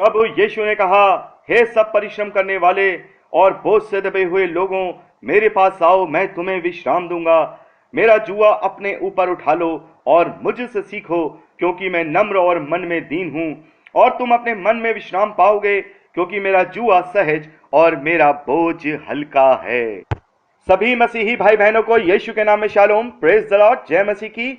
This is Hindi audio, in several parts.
प्रभु यीशु ने कहा, हे सब परिश्रम करने वाले और बोझ से दबे हुए लोगों, मेरे पास आओ, मैं तुम्हें विश्राम दूंगा। मेरा जुआ अपने ऊपर उठा लो और मुझसे सीखो, क्योंकि मैं नम्र और मन में दीन हूं, और तुम अपने मन में विश्राम पाओगे, क्योंकि मेरा जुआ सहज और मेरा बोझ हल्का है। सभी मसीही भाई बहनों को यीशु के नाम में शालोम, प्रेज द लॉर्ड, जय मसीह की।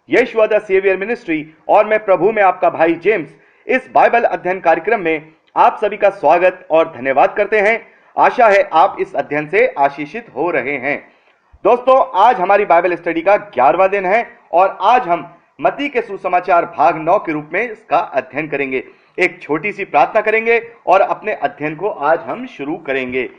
यीशु द सेवियर मिनिस्ट्री और मैं प्रभु में आपका भाई जेम्स इस बाइबल अध्ययन कार्यक्रम में आप सभी का स्वागत और धन्यवाद करते हैं। आशा है आप इस अध्ययन से आशीषित हो रहे हैं। दोस्तों, आज हमारी बाइबल स्टडी का 11वां दिन है और आज हम मत्ती के सुसमाचार भाग 9 के रूप में इसका अध्ययन करेंगे। एक छोटी सी प्रार्थना करेंगे और अपने अध्ययन को आज हम शुरू करेंगे।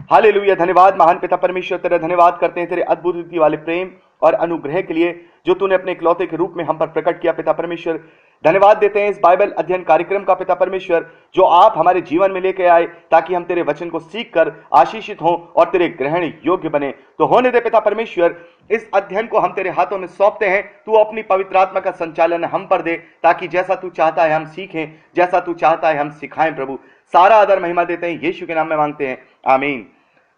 हालेलुया। धन्यवाद महान पिता परमेश्वर, तेरा धन्यवाद करते हैं तेरे अद्भुत रीति वाले प्रेम और अनुग्रह के लिए जो तूने अपने इकलौते के रूप में हम पर प्रकट किया। पिता परमेश्वर, धन्यवाद देते हैं इस बाइबल अध्ययन कार्यक्रम का पिता परमेश्वर, जो आप हमारे जीवन में लेके आए ताकि हम तेरे वचन को सीखकर आशीषित हों और तेरे ग्रहण योग्य बने। तो होने दे पिता परमेश्वर, इस अध्ययन को हम तेरे हाथों में सौंपते हैं। तू अपनी पवित्र आत्मा का संचालन हम पर दे ताकि जैसा तू चाहता है हम सीखें, जैसा तू चाहता है हम सिखाएं। प्रभु, सारा आदर महिमा देते हैं, यीशु के नाम में मांगते हैं, आमीन।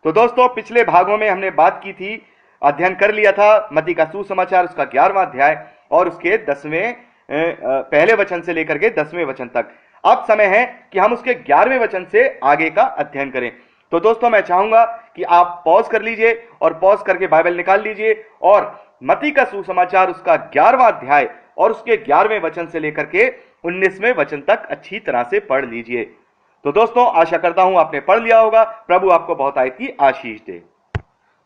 तो दोस्तों, पिछले भागों में हमने बात की थी, अध्ययन कर लिया था मत्ती का सुसमाचार, उसका 11वां अध्याय और उसके 10वें पहले वचन से लेकर के 10वें वचन तक। अब समय है कि हम उसके 11वें वचन से आगे का अध्ययन करें। तो दोस्तों, मैं चाहूंगा कि आप पॉज कर लीजिए और पॉज करके बाइबल निकाल लीजिए और मत्ती का सुसमाचार उसका 11वां अध्याय और उसके 11वें वचन से लेकर के 19वें वचन तक अच्छी तरह से पढ़ लीजिए। तो दोस्तों, आशा करता हूं आपने पढ़ लिया होगा। प्रभु आपको बहुत आयत की आशीष दे।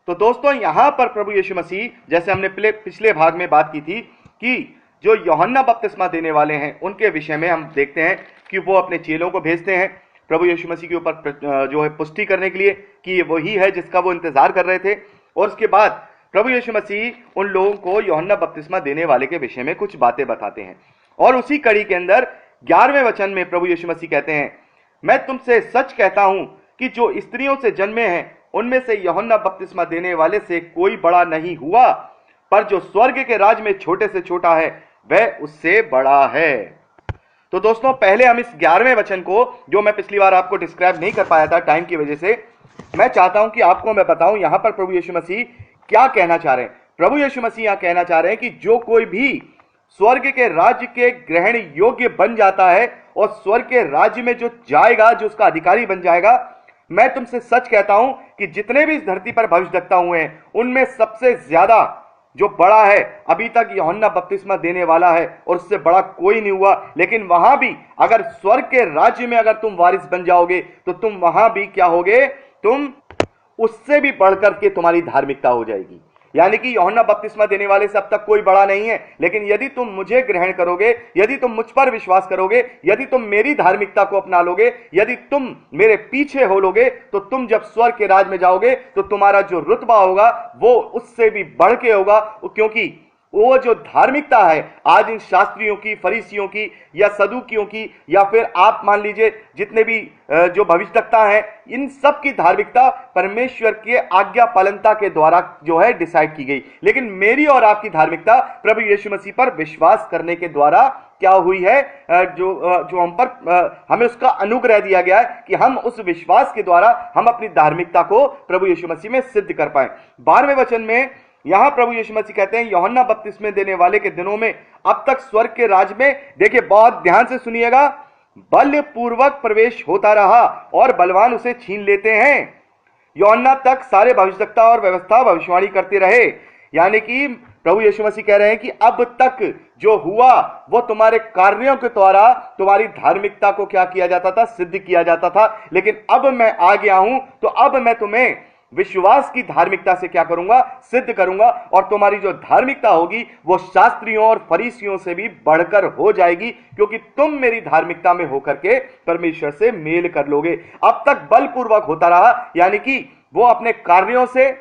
तो दोस्तों, यहां पर प्रभु यीशु मसीह, जैसे हमने पिछले भाग में बात की थी कि जो यूहन्ना बपतिस्मा देने वाले हैं उनके विषय में हम देखते हैं कि वो अपने चेलों को भेजते हैं प्रभु यीशु मसीह के ऊपर जो है पुष्टि करने के लिए कि ये वही है जिसका वो इंतजार कर रहे थे। और उसके बाद प्रभु यीशु मसीह उन लोगों को यूहन्ना बपतिस्मा देने वाले के विषय में कुछ बातें बताते हैं। और उसी कड़ी के अंदर 11वें वचन में प्रभु यीशु मसीह कहते हैं, मैं तुमसे सच कहता हूं कि जो स्त्रियों से जन्मे हैं उनमें से यूहन्ना बपतिस्मा देने वाले से कोई बड़ा नहीं हुआ, पर जो स्वर्ग के राज में छोटे से छोटा है वह उससे बड़ा है। तो दोस्तों, पहले हम इस 11वें वचन को, जो मैं पिछली बार आपको डिस्क्राइब नहीं कर पाया था टाइम की वजह से, मैं चाहता हूं कि आपको मैं बताऊं यहां पर प्रभु यीशु मसीह क्या कहना चाह रहे हैं। प्रभु यीशु मसीह यहां कहना चाह रहे हैं कि जो कोई भी स्वर्ग के राज्य के ग्रहण योग्य बन जाता है और स्वर्ग के राज्य में जो जाएगा, जो उसका अधिकारी बन जाएगा, मैं तुमसे सच कहता हूं कि जितने भी इस धरती पर भविष्यद्वक्ता हुए हैं उनमें सबसे ज्यादा जो बड़ा है अभी तक यूहन्ना बपतिस्मा देने वाला है और उससे बड़ा कोई नहीं हुआ। लेकिन वहां भी अगर स्वर्ग के राज्य में अगर तुम वारिस बन जाओगे तो तुम वहां भी क्या होगे, तुम उससे भी बढ़कर के तुम्हारी धार्मिकता हो जाएगी। यानी कि यूहन्ना बपतिस्मा देने वाले से अब तक कोई बड़ा नहीं है, लेकिन यदि तुम मुझे ग्रहण करोगे, यदि तुम मुझ पर विश्वास करोगे, यदि तुम मेरी धार्मिकता को अपना लोगे, यदि तुम मेरे पीछे हो लोगे, तो तुम जब स्वर्ग के राज में जाओगे तो तुम्हारा जो रुतबा होगा वो उससे भी बढ़ के होगा। क्योंकि वो जो धार्मिकता है आज इन शास्त्रियों की, फरीसियों की या सदूकियों की या फिर आप मान लीजिए जितने भी जो भविष्यद्वक्ता हैं, इन सब की धार्मिकता परमेश्वर के आज्ञा पालनता के द्वारा जो है डिसाइड की गई। लेकिन मेरी और आपकी धार्मिकता प्रभु यीशु मसीह पर विश्वास करने के द्वारा क्या हुई है, जो हम पर हमें उसका अनुग्रह दिया गया है कि हम उस विश्वास के द्वारा हम अपनी धार्मिकता को प्रभु यीशु मसीह में सिद्ध कर पाए। 12वें वचन में यहां प्रभु यीशु मसीह कहते हैं, यूहन्ना बपतिस्मा देने वाले के दिनों में अब तक स्वर्ग के राज में, देखिए बहुत ध्यान से सुनिएगा, बलपूर्वक प्रवेश होता रहा और बलवान उसे छीन लेते हैं। यूहन्ना तक सारे भविष्यद्वक्ता और व्यवस्था भविष्यवाणी करते रहे। यानी कि प्रभु यीशु मसीह कह रहे हैं कि अब तक जो हुआ वो तुम्हारे कार्यों के द्वारा तुम्हारी धार्मिकता को क्या किया जाता था, सिद्ध किया जाता था। लेकिन अब मैं आ गया हूं तो अब मैं तुम्हें विश्वास की धार्मिकता से क्या करूंगा, सिद्ध करूंगा। और तुम्हारी जो धार्मिकता होगी वो शास्त्रियों और फरीसियों से भी बढ़कर हो जाएगी, क्योंकि तुम मेरी धार्मिकता में होकर के परमेश्वर से मेल कर लोगे। अब तक बलपूर्वक होता रहा, यानी कि वो अपने कार्यों से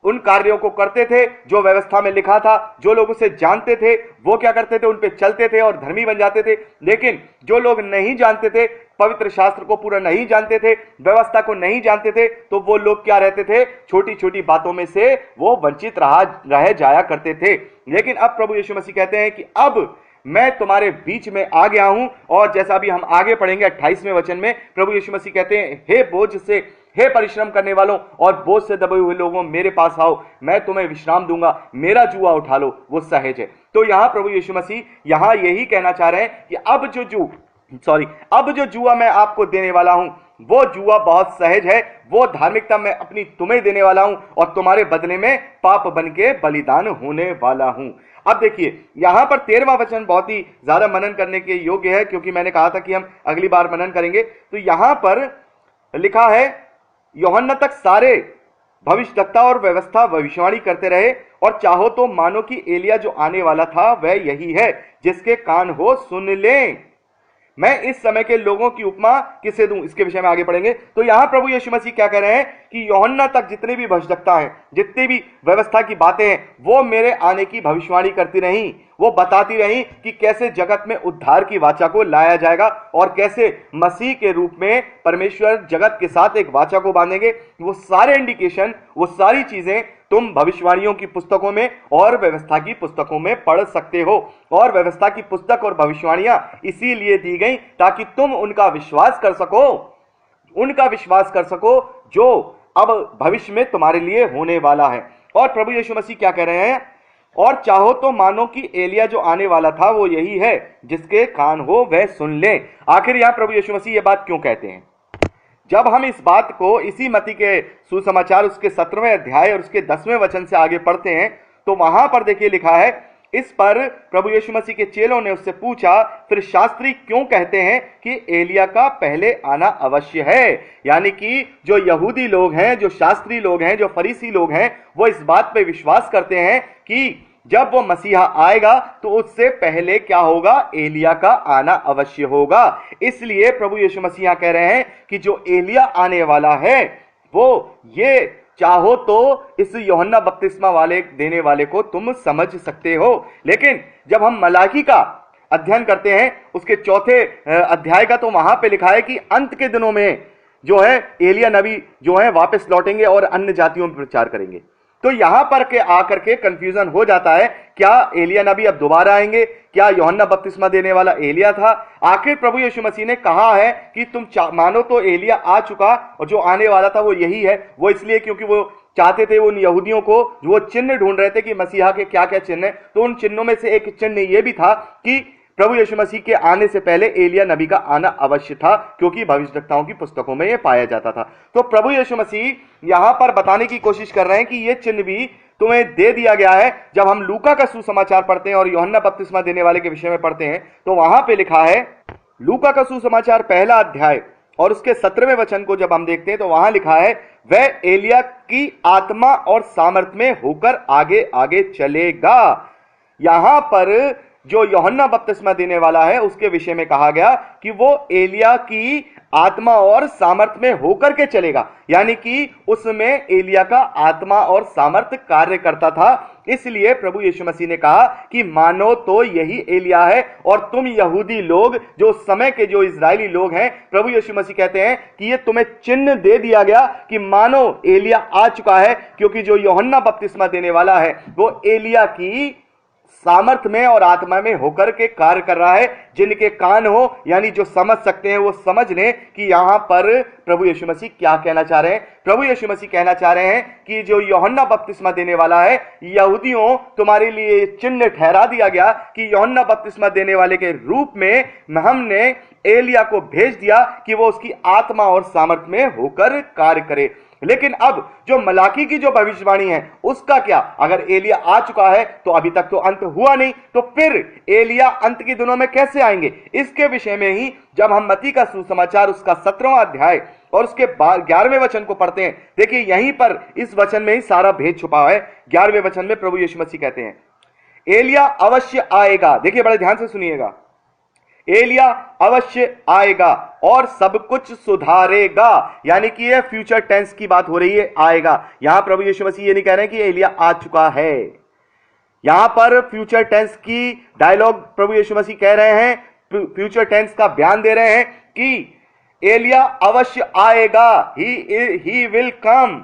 उन कार्यों को करते थे जो व्यवस्था में लिखा था। जो लोग उसे जानते थे वो क्या करते थे, उन पे चलते थे और धर्मी बन जाते थे। लेकिन जो लोग नहीं जानते थे, पवित्र शास्त्र को पूरा नहीं जानते थे, व्यवस्था को नहीं जानते थे, तो वो लोग क्या रहते थे, छोटी छोटी बातों में से वो वंचित रह जाया करते थे। लेकिन अब प्रभु यीशु मसीह कहते हैं कि अब मैं तुम्हारे बीच में आ गया हूं। और जैसा भी हम आगे पढ़ेंगे 28वें वचन में प्रभु यीशु मसीह कहते हैं, हे बोझ से, हे परिश्रम करने वालों और बोझ से दबे हुए लोगों, मेरे पास आओ, मैं तुम्हें विश्राम दूंगा, मेरा जुआ उठा लो, वो सहज है। तो यहां प्रभु यीशु मसीह यहां यही कहना चाह रहे हैं कि अब जो जुआ मैं आपको देने वाला हूं, वो जुआ बहुत सहज है, वो धार्मिकता मैं अपनी तुम्हें देने वाला हूं और तुम्हारे बदले में पाप बन के बलिदान होने वाला हूं। अब देखिए यहां पर 13वां वचन बहुत ही ज्यादा मनन करने के योग्य है, क्योंकि मैंने कहा था कि हम अगली बार मनन करेंगे। तो यहां पर लिखा है, यूहन्ना तक सारे भविष्यद्वक्ता और व्यवस्था भविष्यवाणी करते रहे, और चाहो तो मानो कि एलिया जो आने वाला था वह यही है, जिसके कान हो सुन लें। मैं इस समय के लोगों की उपमा किसे दूं, इसके विषय में आगे पढ़ेंगे। तो यहां प्रभु यीशु मसीह क्या कह रहे हैं कि यूहन्ना तक जितने भी भविष्यद्वक्ता हैं, जितनी भी व्यवस्था की बातें हैं, वो मेरे आने की भविष्यवाणी करती रहीं, वो बताती रहीं कि कैसे जगत में उद्धार की वाचा को लाया जाएगा और कैसे मसीह के रूप में परमेश्वर जगत के साथ एक वाचा को बांधेंगे। वो सारे इंडिकेशन, वो सारी चीजें तुम भविष्यवाणियों की पुस्तकों में और व्यवस्था की पुस्तकों में पढ़ सकते हो। और व्यवस्था की पुस्तक और भविष्यवाणियां इसीलिए दी गई ताकि तुम उनका विश्वास कर सको जो अब भविष्य में तुम्हारे लिए होने वाला है। और प्रभु यीशु मसीह क्या कह रहे हैं, और चाहो तो मानो कि एलिया जो आने वाला था वो यही है, जिसके कान हो वह सुन ले। आखिर यहां प्रभु यीशु मसीह ये बात क्यों कहते हैं? जब हम इस बात को इसी मत्ती के सुसमाचार उसके 17वें अध्याय और उसके 10वें वचन से आगे पढ़ते हैं, तो वहां पर देखिए लिखा है, इस पर प्रभु यीशु मसीह के चेलों ने उससे पूछा, फिर शास्त्री क्यों कहते हैं कि एलिया का पहले आना अवश्य है? यानी कि जो यहूदी लोग हैं, जो शास्त्री लोग हैं, जो फरीसी लोग हैं, वो इस बात पे विश्वास करते हैं कि जब वो मसीहा आएगा तो उससे पहले क्या होगा? एलिया का आना अवश्य होगा। इसलिए प्रभु यीशु मसीह कह रहे हैं कि जो एलिया आने वाला है, वो ये चाहो तो इस यूहन्ना बपतिस्मा वाले देने वाले को तुम समझ सकते हो। लेकिन जब हम मलाकी का अध्ययन करते हैं, उसके 4थे अध्याय का, तो वहां पे लिखा है कि अंत के दिनों में जो है एलिया नबी जो है वापस लौटेंगे और अन्य जातियों में प्रचार करेंगे। तो यहां पर के आकर के कंफ्यूजन हो जाता है, क्या एलिया नबी अब दोबारा आएंगे? क्या यूहन्ना बपतिस्मा देने वाला एलिया था? आखिर प्रभु यीशु मसीह ने कहा है कि तुम मानो तो एलिया आ चुका और जो आने वाला था वो यही है। वो इसलिए क्योंकि वो चाहते थे उन यहूदियों को, जो वो चिन्ह ढूंढ रहे थे कि मसीहा के क्या क्या चिन्ह है, तो उन चिन्हों में से एक चिन्ह ये भी था कि प्रभु यीशु मसीह के आने से पहले एलिया नबी का आना अवश्य था, क्योंकि भविष्यद्वक्ताओं की पुस्तकों में यह पाया जाता था। तो प्रभु यीशु मसीह यहां पर बताने की कोशिश कर रहे हैं कि यह चिन्ह भी तुम्हें दे दिया गया है। जब हम लूका का सुसमाचार पढ़ते हैं और यूहन्ना बपतिस्मा देने वाले के विषय में पढ़ते हैं, तो वहां पे लिखा है, लूका का सुसमाचार 1 अध्याय और उसके 17वें वचन को जब हम देखते हैं, तो वहां लिखा है, वह एलिया की आत्मा और सामर्थ में होकर आगे आगे चलेगा। यहां पर जो यूहन्ना बपतिस्मा देने वाला है उसके विषय में कहा गया कि वो एलिया की आत्मा और सामर्थ में होकर के चलेगा, यानी कि उसमें एलिया का आत्मा और सामर्थ कार्य करता था। इसलिए प्रभु यीशु मसीह ने कहा कि मानो तो यही एलिया है, और तुम यहूदी लोग, जो उस समय के जो इजरायली लोग हैं, प्रभु यीशु मसीह कहते हैं कि ये तुम्हें चिन्ह दे दिया गया कि मानो एलिया आ चुका है, क्योंकि जो यूहन्ना बपतिस्मा देने वाला है वो एलिया की सामर्थ में और आत्मा में होकर के कार्य कर रहा है। जिनके कान हो, यानी जो समझ सकते हैं, वो समझ लें कि यहां पर प्रभु यीशु मसीह क्या कहना चाह रहे हैं। प्रभु यीशु मसीह कहना चाह रहे हैं कि जो यूहन्ना बपतिस्मा देने वाला है, यहूदियों तुम्हारे लिए चिन्ह ठहरा दिया गया कि यूहन्ना बपतिस्मा देने वाले के रूप में हमने एलिया को भेज दिया कि वो उसकी आत्मा और सामर्थ में होकर कार्य करे। लेकिन अब जो मलाकी की जो भविष्यवाणी है उसका क्या? अगर एलिया आ चुका है तो अभी तक तो अंत हुआ नहीं, तो फिर एलिया अंत के दिनों में कैसे आएंगे? इसके विषय में ही जब हम मत्ती का सुसमाचार उसका 17वां अध्याय और उसके 11वें वचन को पढ़ते हैं, देखिए यहीं पर इस वचन में ही सारा भेद छुपा है। 11वें वचन में प्रभु यीशु मसीह कहते हैं, एलिया अवश्य आएगा। देखिए बड़े ध्यान से सुनिएगा, एलिया अवश्य आएगा और सब कुछ सुधारेगा। यानी कि यह फ्यूचर टेंस की बात हो रही है, आएगा। यहां प्रभु यीशु मसीह ये नहीं कह रहे हैं कि एलिया आ चुका है। यहां पर फ्यूचर टेंस की डायलॉग प्रभु यीशु मसीह कह रहे हैं, फ्यूचर टेंस का बयान दे रहे हैं कि एलिया अवश्य आएगा, ही विल कम,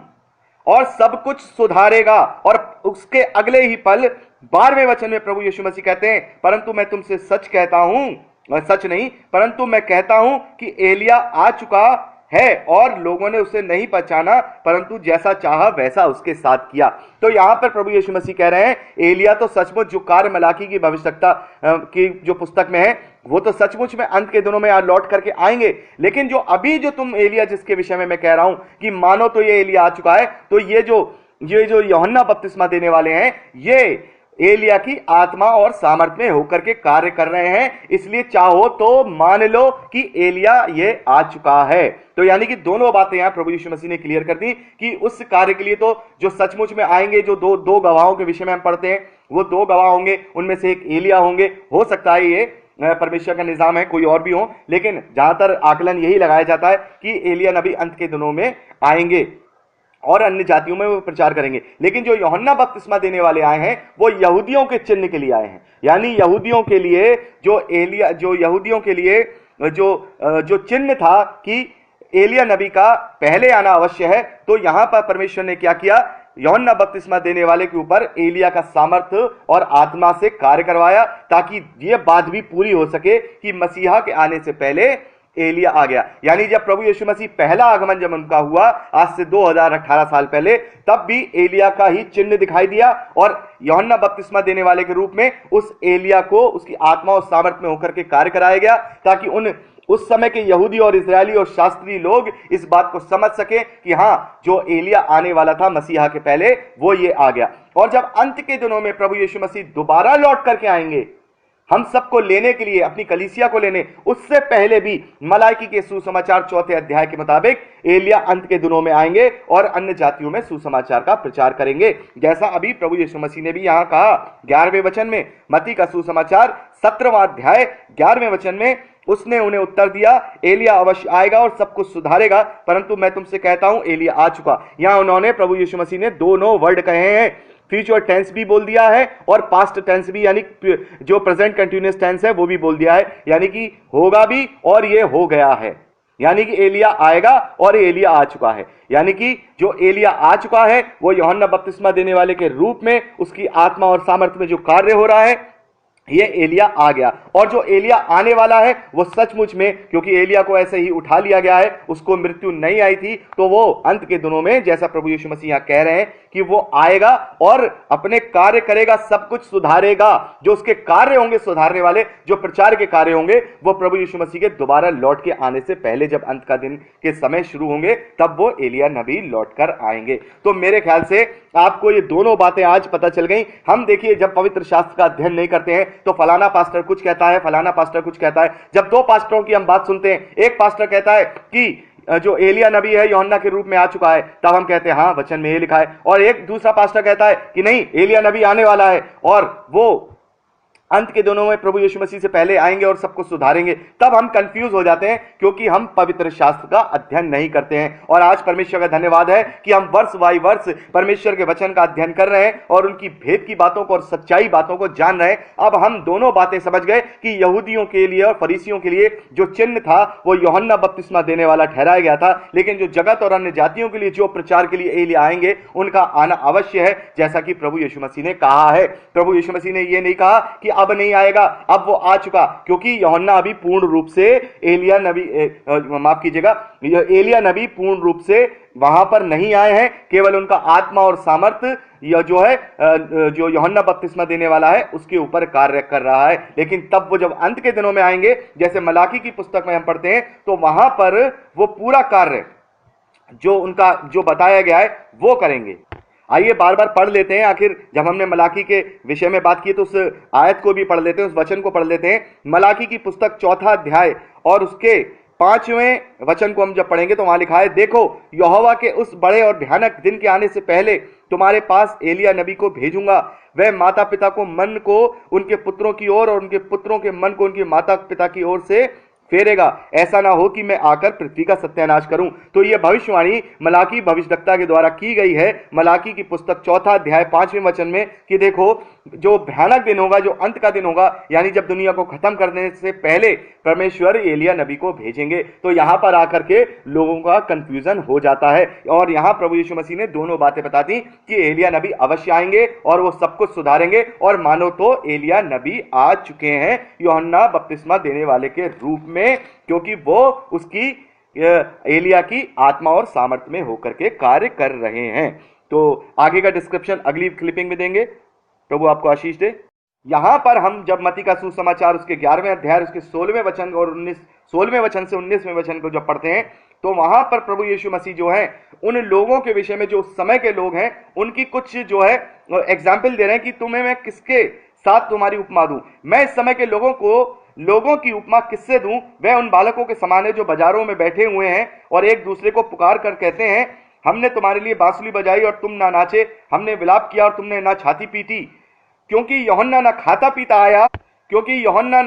और सब कुछ सुधारेगा। और उसके अगले ही पल 12वें वचन में प्रभु यीशु मसीह कहते हैं, परंतु मैं तुमसे सच कहता हूं, सच नहीं परंतु मैं कहता हूं कि एलिया आ चुका है और लोगों ने उसे नहीं पहचाना, परंतु जैसा चाहा वैसा उसके साथ किया। तो यहां पर प्रभु यीशु मसीह कह रहे हैं, एलिया तो सचमुच जो कार्य मलाकी की भविष्यवक्ता की जो पुस्तक में है, वो तो सचमुच में अंत के दिनों में लौट करके आएंगे। लेकिन जो अभी जो तुम एलिया जिसके विषय में मैं कह रहा हूं कि मानो तो ये एलिया आ चुका है, तो ये जो यूहन्ना बपतिस्मा देने वाले हैं, ये एलिया की आत्मा और सामर्थ में होकर के कार्य कर रहे हैं। इसलिए चाहो तो मान लो कि एलिया ये आ चुका है। तो यानी कि दोनों बातें यहां प्रभु यीशु मसीह ने क्लियर कर दी कि उस कार्य के लिए तो जो सचमुच में आएंगे, जो दो गवाहों के विषय में हम पढ़ते हैं, वो 2 गवाह होंगे, उनमें से एक एलिया होंगे। हो सकता है ये परमेश्वर का निजाम है, कोई और भी हो, लेकिन ज्यादातर आकलन यही लगाया जाता है कि एलिया नबी अंत के दिनों में आएंगे और अन्य जातियों में वो प्रचार करेंगे। लेकिन जो यूहन्ना बपतिस्मा देने वाले आए हैं, वो यहूदियों के चिन्ह के लिए आए हैं। यानी यहूदियों के लिए जो यहूदियों के लिए जो चिन्ह था कि एलिया नबी का पहले आना अवश्य है, तो यहां पर परमेश्वर ने क्या किया, यूहन्ना बपतिस्मा देने वाले के ऊपर एलिया का सामर्थ्य और आत्मा से कार्य करवाया, ताकि यह बात भी पूरी हो सके कि मसीहा के आने से पहले एलिया आ गया। यानी जब प्रभु यीशु मसीह पहला आगमन जब उनका हुआ आज से 2018 साल पहले, तब भी एलिया का ही चिन्ह दिखाई दिया और यूहन्ना बपतिस्मा देने वाले के रूप में उस एलिया को उसकी आत्मा और सामर्थ में होकर के कार्य कराया गया, ताकि उस समय के यहूदी और इजरायली और शास्त्री लोग इस बात को समझ सके कि हां, जो एलिया आने वाला था मसीहा के पहले, वो ये आ गया। और जब अंत के दिनों में प्रभु यीशु मसीह दोबारा लौट करके आएंगे हम सबको लेने के लिए, अपनी कलीसिया को लेने, उससे पहले भी मलाकी के सुसमाचार 4 अध्याय के मुताबिक एलिया अंत के दिनों में आएंगे और अन्य जातियों में सुसमाचार का प्रचार करेंगे। जैसा अभी प्रभु यीशु मसीह ने भी यहां कहा 11वें वचन में, मत्ती का सुसमाचार 17वां अध्याय 11वें वचन में उसने उन्हें उत्तर दिया, एलिया अवश्य आएगा और सब कुछ सुधारेगा, परंतु मैं तुमसे कहता हूं एलिया आ चुका। यहां उन्होंने प्रभु यीशु मसीह ने दोनों वर्ड कहे हैं, फ्यूचर टेंस भी बोल दिया है और पास्ट टेंस भी, यानी जो प्रेजेंट कंटिन्यूअस टेंस है वो भी बोल दिया है, यानी कि होगा भी और ये हो गया है। यानी कि एलिया आएगा और एलिया आ चुका है। यानी कि जो एलिया आ चुका है वो यूहन्ना बपतिस्मा देने वाले के रूप में उसकी आत्मा और सामर्थ्य में जो कार्य हो रहा है, ये एलिया आ गया। और जो एलिया आने वाला है वो सचमुच में, क्योंकि एलिया को ऐसे ही उठा लिया गया है, उसको मृत्यु नहीं आई थी, तो वो अंत के दिनों में, जैसा प्रभु यीशु मसीह यहां कह रहे हैं कि वो आएगा और अपने कार्य करेगा, सब कुछ सुधारेगा। जो उसके कार्य होंगे सुधारने वाले, जो प्रचार के कार्य होंगे, वो प्रभु यीशु मसीह के दोबारा लौट के आने से पहले, जब अंत का दिन के समय शुरू होंगे, तब वो एलिया नबी लौट कर आएंगे। तो मेरे ख्याल से आपको ये दोनों बातें आज पता चल गई। हम देखिए, जब पवित्र शास्त्र का अध्ययन नहीं करते हैं तो फलाना पास्टर कुछ कहता है, फलाना पास्टर कुछ कहता है। जब 2 पास्टरों की हम बात सुनते हैं, एक पास्टर कहता है कि जो एलिया नबी है यूहन्ना के रूप में आ चुका है, तब हम कहते हैं हाँ, वचन में ये लिखा है। और एक दूसरा पास्टर कहता है कि नहीं, एलिया नबी आने वाला है और वो अंत के दिनों में प्रभु यीशु मसीह से पहले आएंगे और सबको सुधारेंगे। तब हम कंफ्यूज हो जाते हैं, क्योंकि हम पवित्र शास्त्र का अध्ययन नहीं करते हैं। और आज परमेश्वर का धन्यवाद है कि हम वर्ष बाई वर्ष परमेश्वर के वचन का अध्ययन कर रहे हैं और उनकी भेद की बातों को और सच्चाई बातों को जान रहे हैं। अब हम दोनों बातें समझ गए कि यहूदियों के लिए और फरीसियों के लिए जो चिन्ह था वो यूहन्ना बपतिस्मा देने वाला ठहराया गया था, लेकिन जो जगत और अन्य जातियों के लिए जो प्रचार के लिए एलिया आएंगे, उनका आना अवश्य है, जैसा कि प्रभु यीशु मसीह ने कहा है। प्रभु यीशु मसीह ने यह नहीं कहा कि अब नहीं आएगा, अब वो आ चुका, क्योंकि यूहन्ना अभी पूर्ण रूप से एलिया नबी, माफ कीजिएगा, एलिया नबी पूर्ण रूप से वहां पर नहीं आए हैं। केवल उनका आत्मा और सामर्थ्य यह जो है, जो यूहन्ना बपतिस्मा देने वाला है, उसके ऊपर कार्य कर रहा है। लेकिन तब वो जब अंत के दिनों में आएंगे, जैसे मलाकी की पुस्तक में हम पढ़ते हैं, तो वहां पर वो पूरा कार्य जो उनका जो बताया गया है वो करेंगे। आइए बार बार पढ़ लेते हैं। आखिर जब हमने मलाकी के विषय में बात की तो उस आयत को भी पढ़ लेते हैं, उस वचन को पढ़ लेते हैं। मलाकी की पुस्तक 4 अध्याय और उसके 5वें वचन को हम जब पढ़ेंगे तो वहां लिखा है, देखो यहोवा के उस बड़े और भयानक दिन के आने से पहले तुम्हारे पास एलिया नबी को भेजूंगा। वह माता पिता को मन को उनके पुत्रों की ओर और उनके पुत्रों के मन को उनके माता पिता की ओर से फेरेगा, ऐसा ना हो कि मैं आकर पृथ्वी का सत्यानाश करूं। तो यह भविष्यवाणी मलाकी भविष्यद्वक्ता के द्वारा की गई है, मलाकी की पुस्तक 4 अध्याय 5वें वचन में, कि देखो जो भयानक दिन होगा, जो अंत का दिन होगा, यानी जब दुनिया को खत्म करने से पहले परमेश्वर एलिया नबी को भेजेंगे। तो यहां पर आकर के लोगों का कंफ्यूजन हो जाता है, और यहां प्रभु यीशु मसीह ने दोनों बातें बता दी कि एलिया नबी अवश्य आएंगे और वो सब कुछ सुधारेंगे। और मानो तो एलिया नबी आ चुके हैं यूहन्ना बपतिस्मा देने वाले के रूप में, क्योंकि वो उसकी एलिया की आत्मा और सामर्थ्य में होकर के कार्य कर रहे हैं। तो आगे का डिस्क्रिप्शन अगली क्लिपिंग में देंगे। प्रभु आपको आशीष दे। यहां पर हम जब मत्ती का सुसमाचार उसके 11वें अध्याय उसके 16वें वचन और 16वें वचन से 19वें वचन को जब पढ़ते हैं, तो वहां पर प्रभु यीशु मसीह जो है उन लोगों के विषय में, जो उस समय के लोग हैं, उनकी कुछ जो है एग्जाम्पल दे रहे हैं कि तुम्हें मैं किसके साथ तुम्हारी उपमा दूं। मैं इस समय के लोगों की उपमा किससे दूं? वह उन बालकों के समान है जो बाजारों में बैठे हुए हैं और एक दूसरे को पुकार कर कहते हैं, हमने तुम्हारे लिए बांसुरी बजाई और तुम ना नाचे, हमने विलाप किया और तुमने ना छाती पीटी। क्योंकि यूहन्ना ना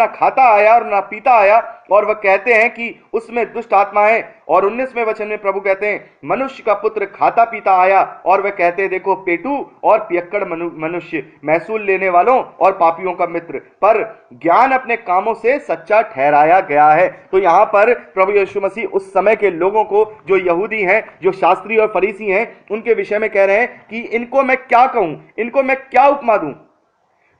खाता आया और ना पीता आया, और वह कहते हैं कि उसमें दुष्ट आत्मा है। और 19वें वचन में प्रभु कहते हैं, मनुष्य का पुत्र खाता पीता आया, और वह कहते हैं, देखो पेटू और पियक्कड़ मनुष्य, महसूल लेने वालों और पापियों का मित्र, पर ज्ञान अपने कामों से सच्चा ठहराया गया है। तो यहां पर प्रभु यीशु मसीह उस समय के लोगों को, जो यहूदी हैं, जो शास्त्री और फरीसी हैं, उनके विषय में कह रहे हैं कि इनको मैं क्या कहूं, इनको मैं क्या उपमा दूं।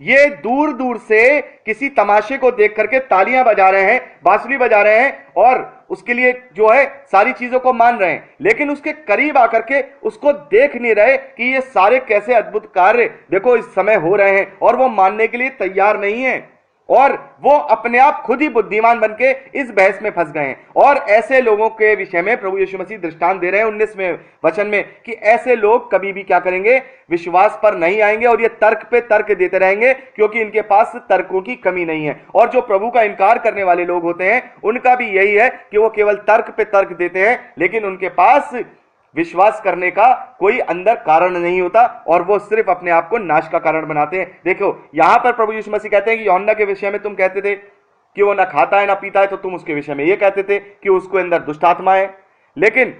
ये दूर दूर से किसी तमाशे को देख करके तालियां बजा रहे हैं, बांसुरी बजा रहे हैं, और उसके लिए जो है सारी चीजों को मान रहे हैं, लेकिन उसके करीब आकर के उसको देख नहीं रहे कि ये सारे कैसे अद्भुत कार्य देखो इस समय हो रहे हैं, और वो मानने के लिए तैयार नहीं है, और वो अपने आप खुद ही बुद्धिमान बनके इस बहस में फंस गए हैं। और ऐसे लोगों के विषय में प्रभु यीशु मसीह दृष्टांत दे रहे हैं 19वें वचन में, कि ऐसे लोग कभी भी क्या करेंगे, विश्वास पर नहीं आएंगे, और ये तर्क पे तर्क देते रहेंगे, क्योंकि इनके पास तर्कों की कमी नहीं है। और जो प्रभु का इनकार करने वाले लोग होते हैं, उनका भी यही है कि वो केवल तर्क पे तर्क देते हैं, लेकिन उनके पास विश्वास करने का कोई अंदर कारण नहीं होता, और वो सिर्फ अपने आप को नाश का कारण बनाते हैं। देखो यहां पर प्रभु यीशु मसीह कहते हैं कि यूहन्ना के विषय में तुम कहते थे कि वो ना खाता है ना पीता है, तो तुम उसके विषय में ये कहते थे कि उसको अंदर दुष्ट आत्मा है। लेकिन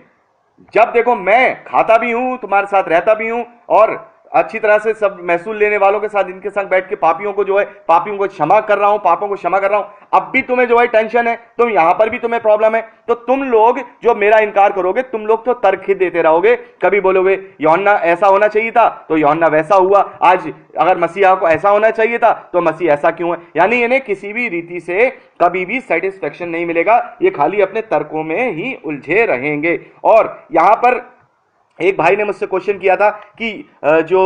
जब देखो मैं खाता भी हूं, तुम्हारे साथ रहता भी हूं, और अच्छी तरह से सब महसूल लेने वालों के साथ इनके संग बैठ के पापियों को क्षमा कर रहा हूं, पापों को क्षमा कर रहा हूं, अब भी तुम्हें जो है टेंशन है, तुम यहां पर भी तुम्हें प्रॉब्लम है, तो तुम लोग जो मेरा इनकार करोगे, तुम लोग तो तर्क ही देते रहोगे। कभी बोलोगे यूहन्ना ऐसा होना चाहिए था तो यूहन्ना वैसा हुआ, आज अगर मसीहा को ऐसा होना चाहिए था तो मसीह ऐसा क्यों है। यानी इन्हें किसी भी रीति से कभी भी सेटिस्फेक्शन नहीं मिलेगा, ये खाली अपने तर्कों में ही उलझे रहेंगे। और यहां पर एक भाई ने मुझसे क्वेश्चन किया था कि जो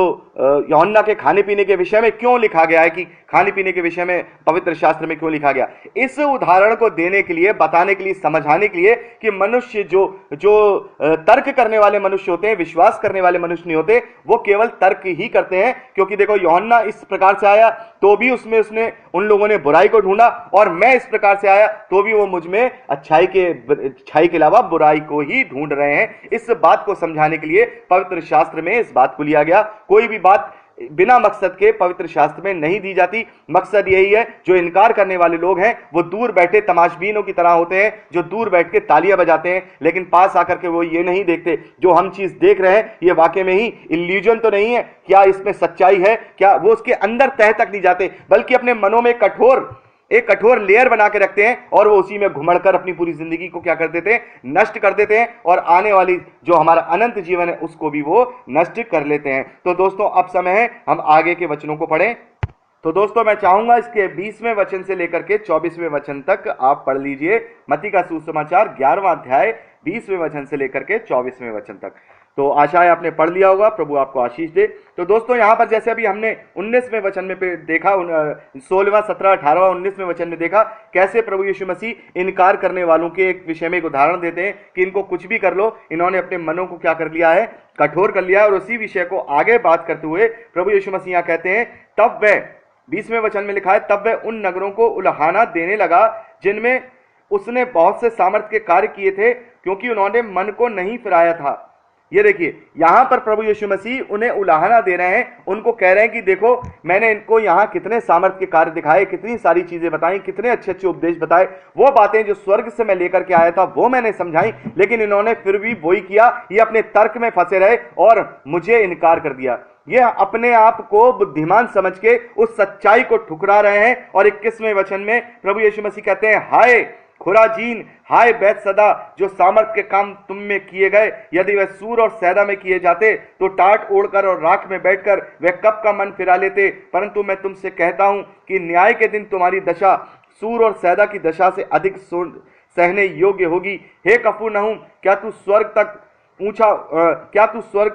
यूहन्ना के खाने पीने के विषय में क्यों लिखा गया है, कि खाने पीने के विषय में पवित्र शास्त्र में क्यों लिखा गया। इस उदाहरण को देने के लिए, बताने के लिए, समझाने के लिए कि मनुष्य जो तर्क करने वाले मनुष्य होते हैं, विश्वास करने वाले मनुष्य नहीं होते, वो केवल तर्क ही करते हैं। क्योंकि देखो यूहन्ना इस प्रकार से आया तो भी उसने उन लोगों ने बुराई को ढूंढा, और मैं इस प्रकार से आया तो भी वो मुझ में अच्छाई के अलावा बुराई को ही ढूंढ रहे हैं। इस बात को समझाने के लिए पवित्र शास्त्र में इस बात को लिया गया। कोई भी बात बिना मकसद के पवित्र शास्त्र में नहीं दी जाती। मकसद यही है, जो इनकार करने वाले लोग हैं वो दूर बैठे तमाशबीनों की तरह होते हैं, जो दूर बैठ के तालियां बजाते हैं, लेकिन पास आकर के वो ये नहीं देखते जो हम चीज देख रहे हैं ये वाकई में ही इल्यूजन तो नहीं है, क्या इसमें सच्चाई है, क्या वो उसके अंदर तह तक नहीं जाते, बल्कि अपने मनों में एक कठोर लेयर बना के रखते हैं, और वो उसी में घुमड़कर अपनी पूरी जिंदगी को क्या कर देते हैं, नष्ट कर देते हैं, और आने वाली जो हमारा अनंत जीवन है उसको भी वो नष्ट कर लेते हैं। तो दोस्तों अब समय है हम आगे के वचनों को पढ़ें। तो दोस्तों मैं चाहूंगा इसके 20वें वचन से लेकर के 24वें वचन तक आप पढ़ लीजिए। मत्ती का सुसमाचार 11वां अध्याय 20वें वचन से लेकर के 24वें वचन तक। तो आशा है आपने पढ़ लिया होगा। प्रभु आपको आशीष दे। तो दोस्तों यहां पर जैसे अभी हमने 19वें वचन में देखा, 16वां 17 18वां 19वें वचन में देखा कैसे प्रभु यीशु मसीह इनकार करने वालों के एक विषय में एक उदाहरण देते हैं कि इनको कुछ भी कर लो, इन्होंने अपने मनों को क्या कर लिया है, कठोर कर लिया है। और उसी विषय को आगे बात करते हुए प्रभु यीशु मसीह यहां कहते हैं, तब वह 20वें वचन में लिखा है, तब वह उन नगरों को उल्हाना देने लगा जिनमें उसने बहुत से सामर्थ्य के कार्य किए थे, क्योंकि उन्होंने मन को नहीं फिराया था। ये देखिए यहां पर प्रभु यीशु मसीह उन्हें उलाहना दे रहे हैं, उनको कह रहे हैं कि देखो मैंने इनको यहां कितने सामर्थ्य के कार्य दिखाए, कितनी सारी चीजें बताई, कितने अच्छे अच्छे उपदेश बताए, वो बातें जो स्वर्ग से मैं लेकर के आया था वो मैंने समझाई, लेकिन इन्होंने फिर भी वही किया, ये अपने तर्क में फंसे रहे और मुझे इनकार कर दिया। ये अपने आप को बुद्धिमान समझ के उस सच्चाई को ठुकरा रहे हैं। और 21वें वचन में प्रभु यीशु मसीह कहते हैं, हाय खुराजीन, हाय बैतसैदा, जो सामर्थ के काम तुम में किए गए, यदि वह सूर और सैदा में किए जाते तो टाट ओढ़कर और राख में बैठकर वह कब का मन फिरा लेते। परंतु मैं तुमसे कहता हूं कि न्याय के दिन तुम्हारी दशा सूर और सैदा की दशा से अधिक सहने योग्य होगी। हे कफरनहूम, क्या तू स्वर्ग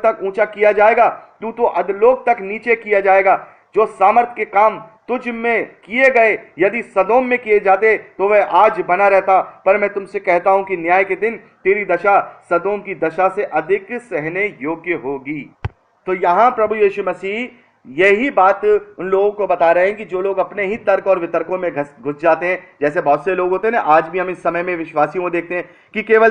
तक ऊंचा किया जाएगा? तू तो अधोलोक तक नीचे किया जाएगा। जो सामर्थ के काम तुझ में किए गए यदि सदोम में किए जाते तो वह आज बना रहता, पर मैं तुमसे कहता हूं कि न्याय के दिन तेरी दशा सदोम की दशा से अधिक सहने योग्य होगी। तो यहां प्रभु यीशु मसीह यही बात उन लोगों को बता रहे हैं कि जो लोग अपने ही तर्क और वितर्कों में घुस जाते हैं, जैसे बहुत से लोग होते हैं ना, आज भी हम इस समय में विश्वासियों को देखते हैं कि केवल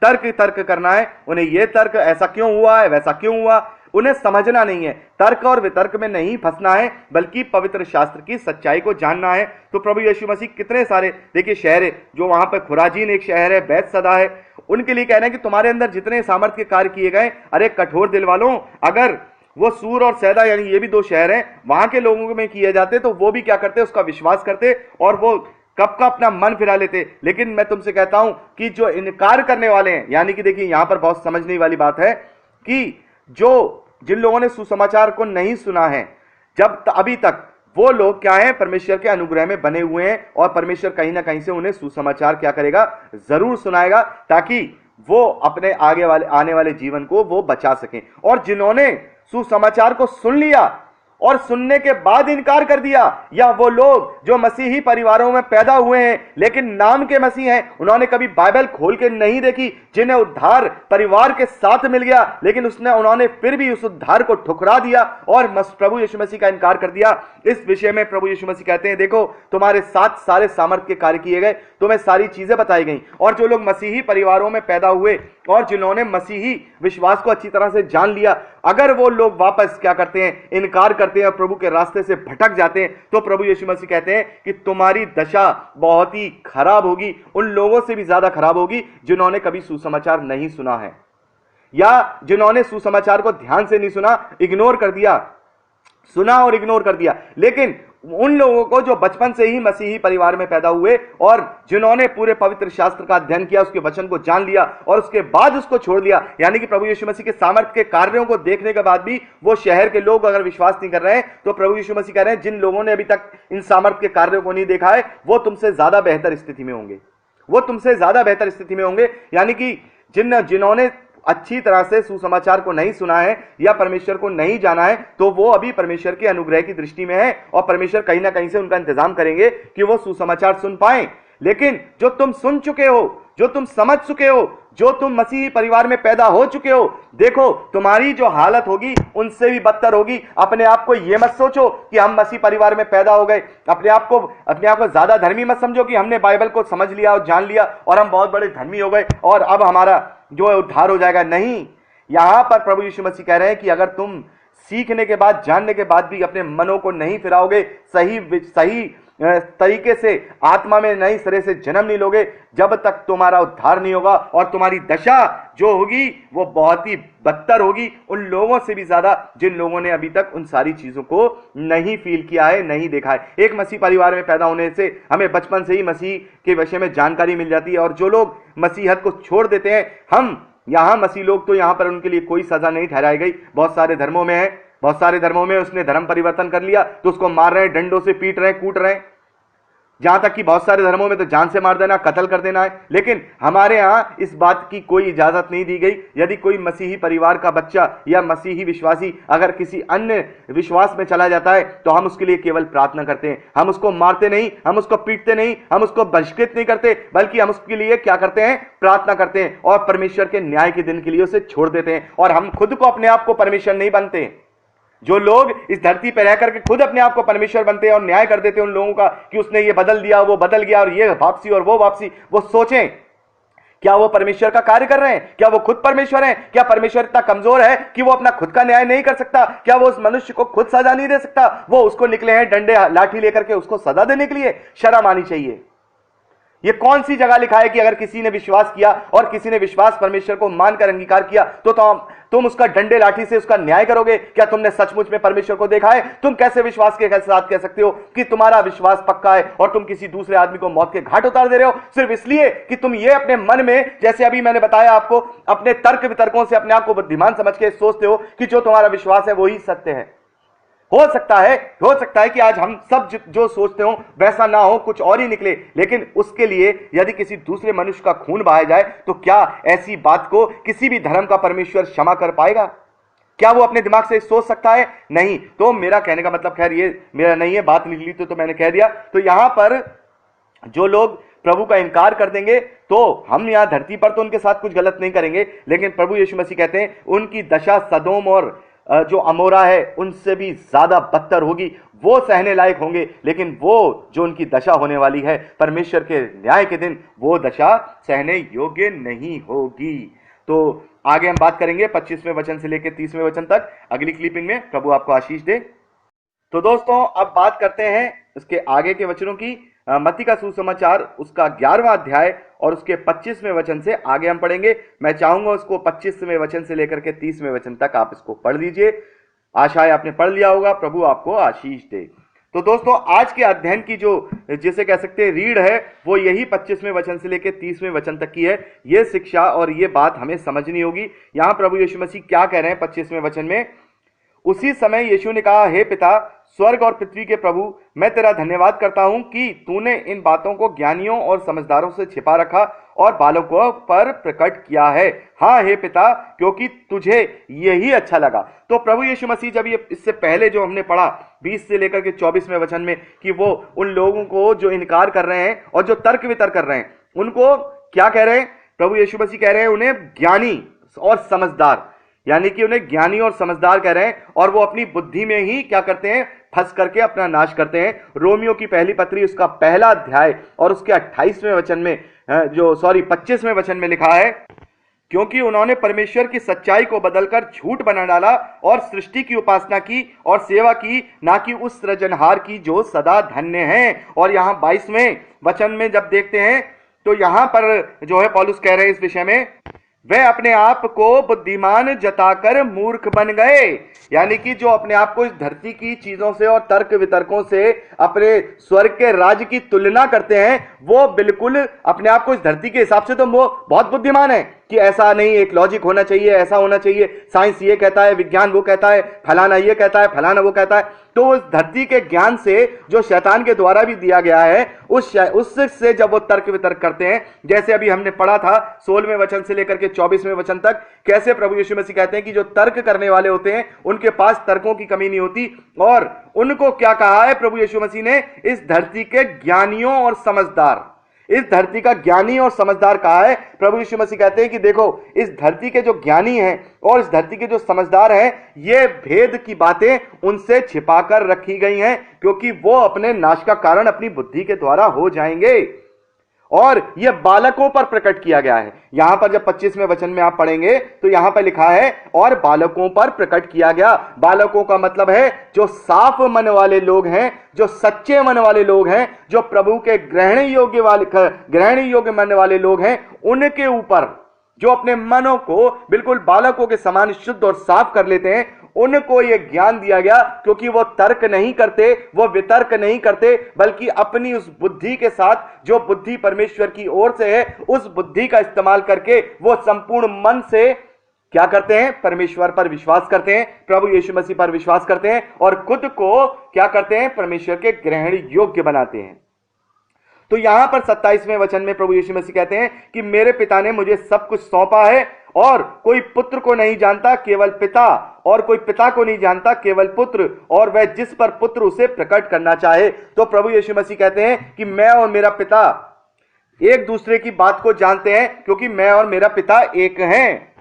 तर्क करना है, उन्हें यह तर्क ऐसा क्यों हुआ है, वैसा क्यों हुआ, उन्हें समझना नहीं है। तर्क और वितर्क में नहीं फंसना है, बल्कि पवित्र शास्त्र की सच्चाई को जानना है। तो प्रभु यीशु मसीह कितने सारे देखिए शहर है, जो वहां पर खुराजीन एक शहर है, बैतसैदा है, उनके लिए कह रहे हैं कि तुम्हारे अंदर जितने सामर्थ्य के कार्य किए गए, अरे कठोर दिल वालों, अगर वो सूर और सैदा यानी ये भी दो शहर हैं, वहां के लोगों में किए जाते तो वो भी क्या करते, उसका विश्वास करते और वो कब का अपना मन फिरा लेते। लेकिन मैं तुमसे कहता हूं कि जो इनकार करने वाले हैं, यानी कि देखिए यहां पर बहुत समझने वाली बात है कि जिन लोगों ने सुसमाचार को नहीं सुना है अभी तक, वो लोग क्या हैं, परमेश्वर के अनुग्रह में बने हुए हैं और परमेश्वर कहीं ना कहीं से उन्हें सुसमाचार क्या करेगा, जरूर सुनाएगा, ताकि वो अपने आने वाले जीवन को वो बचा सकें। और जिन्होंने सुसमाचार को सुन लिया और सुनने के बाद इनकार कर दिया, या वो लोग जो मसीही परिवारों में पैदा हुए हैं लेकिन नाम के मसीह हैं, उन्होंने कभी बाइबल खोल के नहीं देखी, जिन्हें उद्धार परिवार के साथ मिल गया, लेकिन उन्होंने फिर भी उस उद्धार को ठुकरा दिया और प्रभु यीशु मसीह का इनकार कर दिया। इस विषय में प्रभु यीशु मसीह कहते हैं, देखो तुम्हारे साथ सारे सामर्थ्य के कार्य किए गए, तुम्हें सारी चीजें बताई गई। और जो लोग मसीही परिवारों में पैदा हुए और जिन्होंने मसीही विश्वास को अच्छी तरह से जान लिया, अगर वो लोग वापस क्या करते हैं, इनकार करते हैं और प्रभु के रास्ते से भटक जाते हैं, तो प्रभु यीशु मसीह कहते हैं कि तुम्हारी दशा बहुत ही खराब होगी, उन लोगों से भी ज्यादा खराब होगी जिन्होंने कभी सुसमाचार नहीं सुना है, या जिन्होंने सुसमाचार को ध्यान से नहीं सुना, इग्नोर कर दिया, सुना और इग्नोर कर दिया। लेकिन उन लोगों को जो बचपन से ही मसीही परिवार में पैदा हुए और जिन्होंने पूरे पवित्र शास्त्र का अध्ययन किया, उसके वचन को जान लिया और उसके बाद उसको छोड़ दिया, यानी कि प्रभु यीशु मसीह के सामर्थ्य के कार्यों को देखने के बाद भी वो शहर के लोग अगर विश्वास नहीं कर रहे हैं, तो प्रभु यीशु मसीह कह रहे हैं जिन लोगों ने अभी तक इन सामर्थ्य के कार्यों को नहीं देखा है, वो तुमसे ज्यादा बेहतर स्थिति में होंगे, वो तुमसे ज्यादा बेहतर स्थिति में होंगे। यानी कि जिन्होंने अच्छी तरह से सुसमाचार को नहीं सुना है या परमेश्वर को नहीं जाना है, तो वो अभी परमेश्वर के अनुग्रह की दृष्टि में है और परमेश्वर कहीं ना कहीं से उनका इंतजाम करेंगे कि वो सुसमाचार सुन पाए। लेकिन जो तुम सुन चुके हो, जो तुम समझ चुके हो, जो तुम मसीही परिवार में पैदा हो चुके हो, देखो तुम्हारी जो हालत होगी उनसे भी बदतर होगी। अपने आप को ये मत सोचो कि हम मसीह परिवार में पैदा हो गए, अपने आप को ज्यादा धर्मी मत समझो कि हमने बाइबल को समझ लिया और जान लिया और हम बहुत बड़े धर्मी हो गए और अब हमारा जो है उद्धार हो जाएगा। नहीं, यहां पर प्रभु यीशु मसीह कह रहे हैं कि अगर तुम सीखने के बाद, जानने के बाद भी अपने मनों को नहीं फिराओगे, सही तरीके से आत्मा में नई सिरे से जन्म नहीं लोगे, जब तक तुम्हारा उद्धार नहीं होगा और तुम्हारी दशा जो होगी वो बहुत ही बदतर होगी उन लोगों से भी ज्यादा जिन लोगों ने अभी तक उन सारी चीजों को नहीं फील किया है, नहीं देखा है। एक मसीह परिवार में पैदा होने से हमें बचपन से ही मसीह के विषय में जानकारी मिल जाती है और जो लोग मसीहत को छोड़ देते हैं, हम यहां मसीह लोग, तो यहां पर उनके लिए कोई सजा नहीं ठहराई गई। बहुत सारे धर्मों में है, बहुत सारे धर्मों में उसने धर्म परिवर्तन कर लिया तो उसको मार रहे हैं, डंडों से पीट रहे हैं, कूट रहे हैं, जहां तक कि बहुत सारे धर्मों में तो जान से मार देना, कत्ल कर देना है। लेकिन हमारे यहां इस बात की कोई इजाजत नहीं दी गई। यदि कोई मसीही परिवार का बच्चा या मसीही विश्वासी अगर किसी अन्य विश्वास में चला जाता है तो हम उसके लिए केवल प्रार्थना करते हैं। हम उसको मारते नहीं, हम उसको पीटते नहीं, हम उसको बहिष्कृत नहीं करते, बल्कि हम उसके लिए क्या करते हैं, प्रार्थना करते हैं और परमेश्वर के न्याय के दिन के लिए उसे छोड़ देते हैं। और हम खुद को अपने आप को परमेश्वर नहीं बनते। जो लोग इस धरती पर रह करके खुद अपने आप को परमेश्वर बनते हैं और न्याय कर देते हैं उन लोगों का कि उसने ये बदल दिया, वो बदल गया और ये वापसी और वो वापसी, वो सोचें क्या वो परमेश्वर का कार्य कर रहे हैं? क्या वो खुद परमेश्वर हैं? क्या परमेश्वर इतना कमजोर है कि वो अपना खुद का न्याय नहीं कर सकता? क्या वो उस मनुष्य को खुद सजा नहीं दे सकता? वो उसको निकले हैं डंडे लाठी लेकर के उसको सजा देने के लिए। शर्म आनी चाहिए। ये कौन सी जगह लिखा है कि अगर किसी ने विश्वास किया और किसी ने विश्वास परमेश्वर को मानकर अंगीकार किया तो तुम उसका डंडे लाठी से उसका न्याय करोगे? क्या तुमने सचमुच में परमेश्वर को देखा है? तुम कैसे विश्वास के साथ कह सकते हो कि तुम्हारा विश्वास पक्का है और तुम किसी दूसरे आदमी को मौत के घाट उतार दे रहे हो सिर्फ इसलिए कि तुम ये अपने मन में, जैसे अभी मैंने बताया आपको, अपने तर्क वितर्कों से अपने आप को बुद्धिमान समझ के सोचते हो कि जो तुम्हारा विश्वास है वही सत्य है। हो सकता है कि आज हम सब जो सोचते हो वैसा ना हो, कुछ और ही निकले, लेकिन उसके लिए यदि किसी दूसरे मनुष्य का खून बहाया जाए तो क्या ऐसी बात को किसी भी धर्म का परमेश्वर क्षमा कर पाएगा? क्या वो अपने दिमाग से सोच सकता है? नहीं। तो मेरा कहने का मतलब, खैर ये मेरा नहीं है, बात निकली तो मैंने कह दिया। तो यहां पर जो लोग प्रभु का इनकार कर देंगे तो हम यहां धरती पर तो उनके साथ कुछ गलत नहीं करेंगे, लेकिन प्रभु यीशु मसीह कहते हैं उनकी दशा सदोम और जो अमोरा है उनसे भी ज्यादा बदतर होगी। वो सहने लायक होंगे, लेकिन वो जो उनकी दशा होने वाली है परमेश्वर के न्याय के दिन, वो दशा सहने योग्य नहीं होगी। तो आगे हम बात करेंगे 25वें वचन से लेकर 30वें वचन तक अगली क्लिपिंग में। प्रभु आपको आशीष दे। तो दोस्तों अब बात करते हैं इसके आगे के वचनों की। मत्ती का सुसमाचार उसका 11वां अध्याय और उसके 25वें वचन से आगे हम पढ़ेंगे। मैं चाहूंगा उसको 25वें वचन से लेकर के 30वें वचन तक आप इसको पढ़ लीजिए। आशा है आपने पढ़ लिया होगा। प्रभु आपको आशीष दे। तो दोस्तों आज के अध्ययन की जो जिसे कह सकते हैं रीढ़ है वो यही 25वें वचन से लेकर 30वें वचन तक की है। ये शिक्षा और ये बात हमें समझनी होगी। यहां प्रभु यीशु मसीह क्या कह रहे हैं 25वें वचन में। उसी समय यीशु ने कहा, हे पिता, स्वर्ग और पृथ्वी के प्रभु, मैं तेरा धन्यवाद करता हूं कि तूने इन बातों को ज्ञानियों और समझदारों से छिपा रखा और बालकों पर प्रकट किया है। हाँ हे पिता, क्योंकि तुझे यही अच्छा लगा। तो प्रभु यीशु मसीह जब ये इससे पहले जो हमने पढ़ा 20 से लेकर के 24वें वचन में कि वो उन लोगों को जो इनकार कर रहे हैं और जो तर्क वितर्क कर रहे हैं उनको क्या कह रहे हैं? प्रभु यीशु मसीह कह रहे हैं उन्हें ज्ञानी और समझदार, यानी कि उन्हें ज्ञानी और समझदार कह रहे हैं। और वो अपनी बुद्धि में ही क्या करते हैं? फंस करके अपना नाश करते हैं। रोमियो की पहली पत्री उसका पहला अध्याय और उसके 28वें वचन में 25वें वचन में लिखा है, क्योंकि उन्होंने परमेश्वर की सच्चाई को बदलकर झूठ बना डाला और सृष्टि की उपासना की और सेवा की, ना कि उस सृजनहार की जो सदा धन्य है। और यहाँ 22वें वचन में जब देखते हैं तो यहां पर जो है पौलुस कह रहे हैं इस विषय में, वे अपने आप को बुद्धिमान जताकर मूर्ख बन गए। यानी कि जो अपने आप को इस धरती की चीजों से और तर्क वितर्कों से अपने स्वर्ग के राज्य की तुलना करते हैं, वो बिल्कुल अपने आप को इस धरती के हिसाब से तो वो बहुत बुद्धिमान है कि ऐसा नहीं, एक लॉजिक होना चाहिए, ऐसा होना चाहिए, साइंस ये कहता है, विज्ञान वो कहता है, फलाना ये कहता है, फलाना वो कहता है। तो उस धरती के ज्ञान से जो शैतान के द्वारा भी दिया गया है उससे जब वो तर्क वितर्क करते हैं, जैसे अभी हमने पढ़ा था 16वें वचन से लेकर के 24वें वचन तक, कैसे प्रभु यीशु मसीह कहते हैं कि जो तर्क करने वाले होते हैं उनके पास तर्कों की कमी नहीं होती। और उनको क्या कहा है प्रभु यीशु मसीह ने? इस धरती के ज्ञानियों और समझदार, इस धरती का ज्ञानी और समझदार कहा है। प्रभु यीशु मसीह कहते हैं कि देखो, इस धरती के जो ज्ञानी हैं और इस धरती के जो समझदार हैं, ये भेद की बातें उनसे छिपाकर रखी गई हैं, क्योंकि वो अपने नाश का कारण अपनी बुद्धि के द्वारा हो जाएंगे। और यह बालकों पर प्रकट किया गया है। यहां पर जब 25वें वचन में आप पढ़ेंगे तो यहां पर लिखा है और बालकों पर प्रकट किया गया। बालकों का मतलब है जो साफ मन वाले लोग हैं, जो सच्चे मन वाले लोग हैं, जो प्रभु के ग्रहण योग्य मन वाले लोग हैं, उनके ऊपर जो अपने मनों को बिल्कुल बालकों के समान शुद्ध और साफ कर लेते हैं, उनको यह ज्ञान दिया गया, क्योंकि वो तर्क नहीं करते, वो वितर्क नहीं करते, बल्कि अपनी उस बुद्धि के साथ जो बुद्धि परमेश्वर की ओर से है, उस बुद्धि का इस्तेमाल करके वो संपूर्ण मन से क्या करते हैं? परमेश्वर पर विश्वास करते हैं, प्रभु यीशु मसीह पर विश्वास करते हैं और खुद को क्या करते हैं? परमेश्वर के ग्रहण योग्य बनाते हैं। तो यहां पर 27वें वचन में प्रभु यीशु मसीह कहते हैं कि मेरे पिता ने मुझे सब कुछ सौंपा है और कोई पुत्र को नहीं जानता केवल पिता, और कोई पिता को नहीं जानता केवल पुत्र, और वह जिस पर पुत्र उसे प्रकट करना चाहे। तो प्रभु यीशु मसीह कहते हैं कि मैं और मेरा पिता एक दूसरे की बात को जानते हैं, क्योंकि मैं और मेरा पिता एक हैं।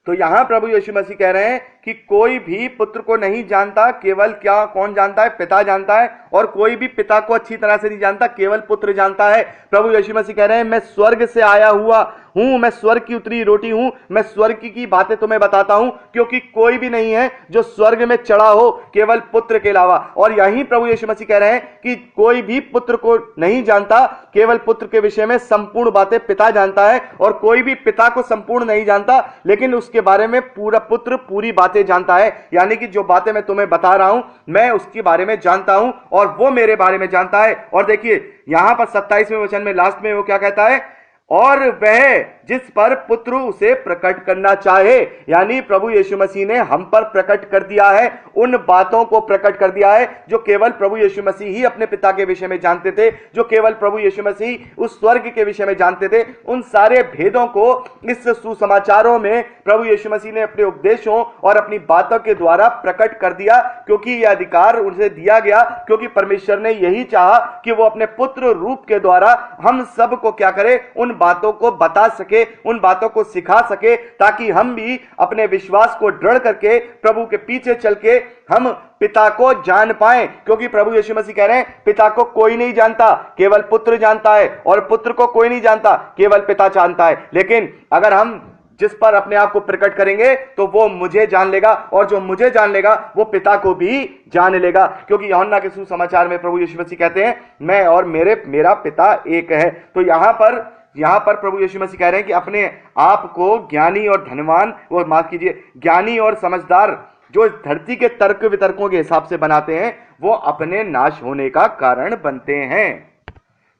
तो यहां प्रभु यीशु मसीह कह रहे हैं कि कोई भी पुत्र को नहीं जानता, केवल क्या कौन जानता है? पिता जानता है। और कोई भी पिता को अच्छी तरह से नहीं जानता, केवल पुत्र जानता है। प्रभु यीशु मसीह कह रहे हैं, मैं स्वर्ग से आया हुआ हूं, मैं स्वर्ग की उतरी रोटी हूं, मैं स्वर्ग की बातें तुम्हें बताता हूं, क्योंकि कोई भी नहीं है जो स्वर्ग में चढ़ा हो केवल पुत्र के अलावा। और यही प्रभु यीशु मसीह कह रहे हैं कि कोई भी पुत्र को नहीं जानता, केवल पुत्र के विषय में संपूर्ण बातें पिता जानता है। और कोई भी पिता को संपूर्ण नहीं जानता, लेकिन उसके बारे में पूरा पुत्र पूरी बातें जानता है। यानी कि जो बातें मैं तुम्हें बता रहा हूं, मैं उसके बारे में जानता हूं और वो मेरे बारे में जानता है। और देखिए यहां पर 27वें वचन में लास्ट में वो क्या कहता है? और वह जिस पर पुत्र उसे प्रकट करना चाहे, यानी प्रभु यीशु मसीह ने हम पर प्रकट कर दिया है, उन बातों को प्रकट कर दिया है जो केवल प्रभु यीशु मसीह ही अपने पिता के विषय में जानते थे, जो केवल प्रभु यीशु मसीह उस स्वर्ग के विषय में जानते थे। उन सारे भेदों को इस सुसमाचारों में प्रभु यीशु मसीह ने अपने उपदेशों और अपनी बातों के द्वारा प्रकट कर दिया, क्योंकि यह अधिकार उनसे दिया गया, क्योंकि परमेश्वर ने यही चाहा कि वो अपने पुत्र रूप के द्वारा हम सब को क्या करे? उन बातों को बता सके, उन बातों को सिखा सके, ताकि हम भी अपने विश्वास को दृढ़ करके प्रभु के पीछे चल के हम पिता को जान पाए। क्योंकि प्रभु यीशु मसीह कह रहे हैं, पिता को कोई नहीं जानता, केवल पुत्र जानता है, और पुत्र को कोई नहीं जानता, केवल पिता जानता है। लेकिन अगर हम जिस पर अपने आप को प्रकट करेंगे तो वो मुझे जान लेगा, और जो मुझे जान लेगा वो पिता को भी जान लेगा। क्योंकि यूहन्ना के सुसमाचार में प्रभु यीशु मसीह कहते हैं, मैं और मेरा पिता एक है। तो यहां पर प्रभु यीशु मसीह कह रहे हैं कि अपने आप को ज्ञानी और धनवान, वो माफ कीजिए, ज्ञानी और समझदार जो इस धरती के तर्क वितर्कों के हिसाब से बनाते हैं, वो अपने नाश होने का कारण बनते हैं।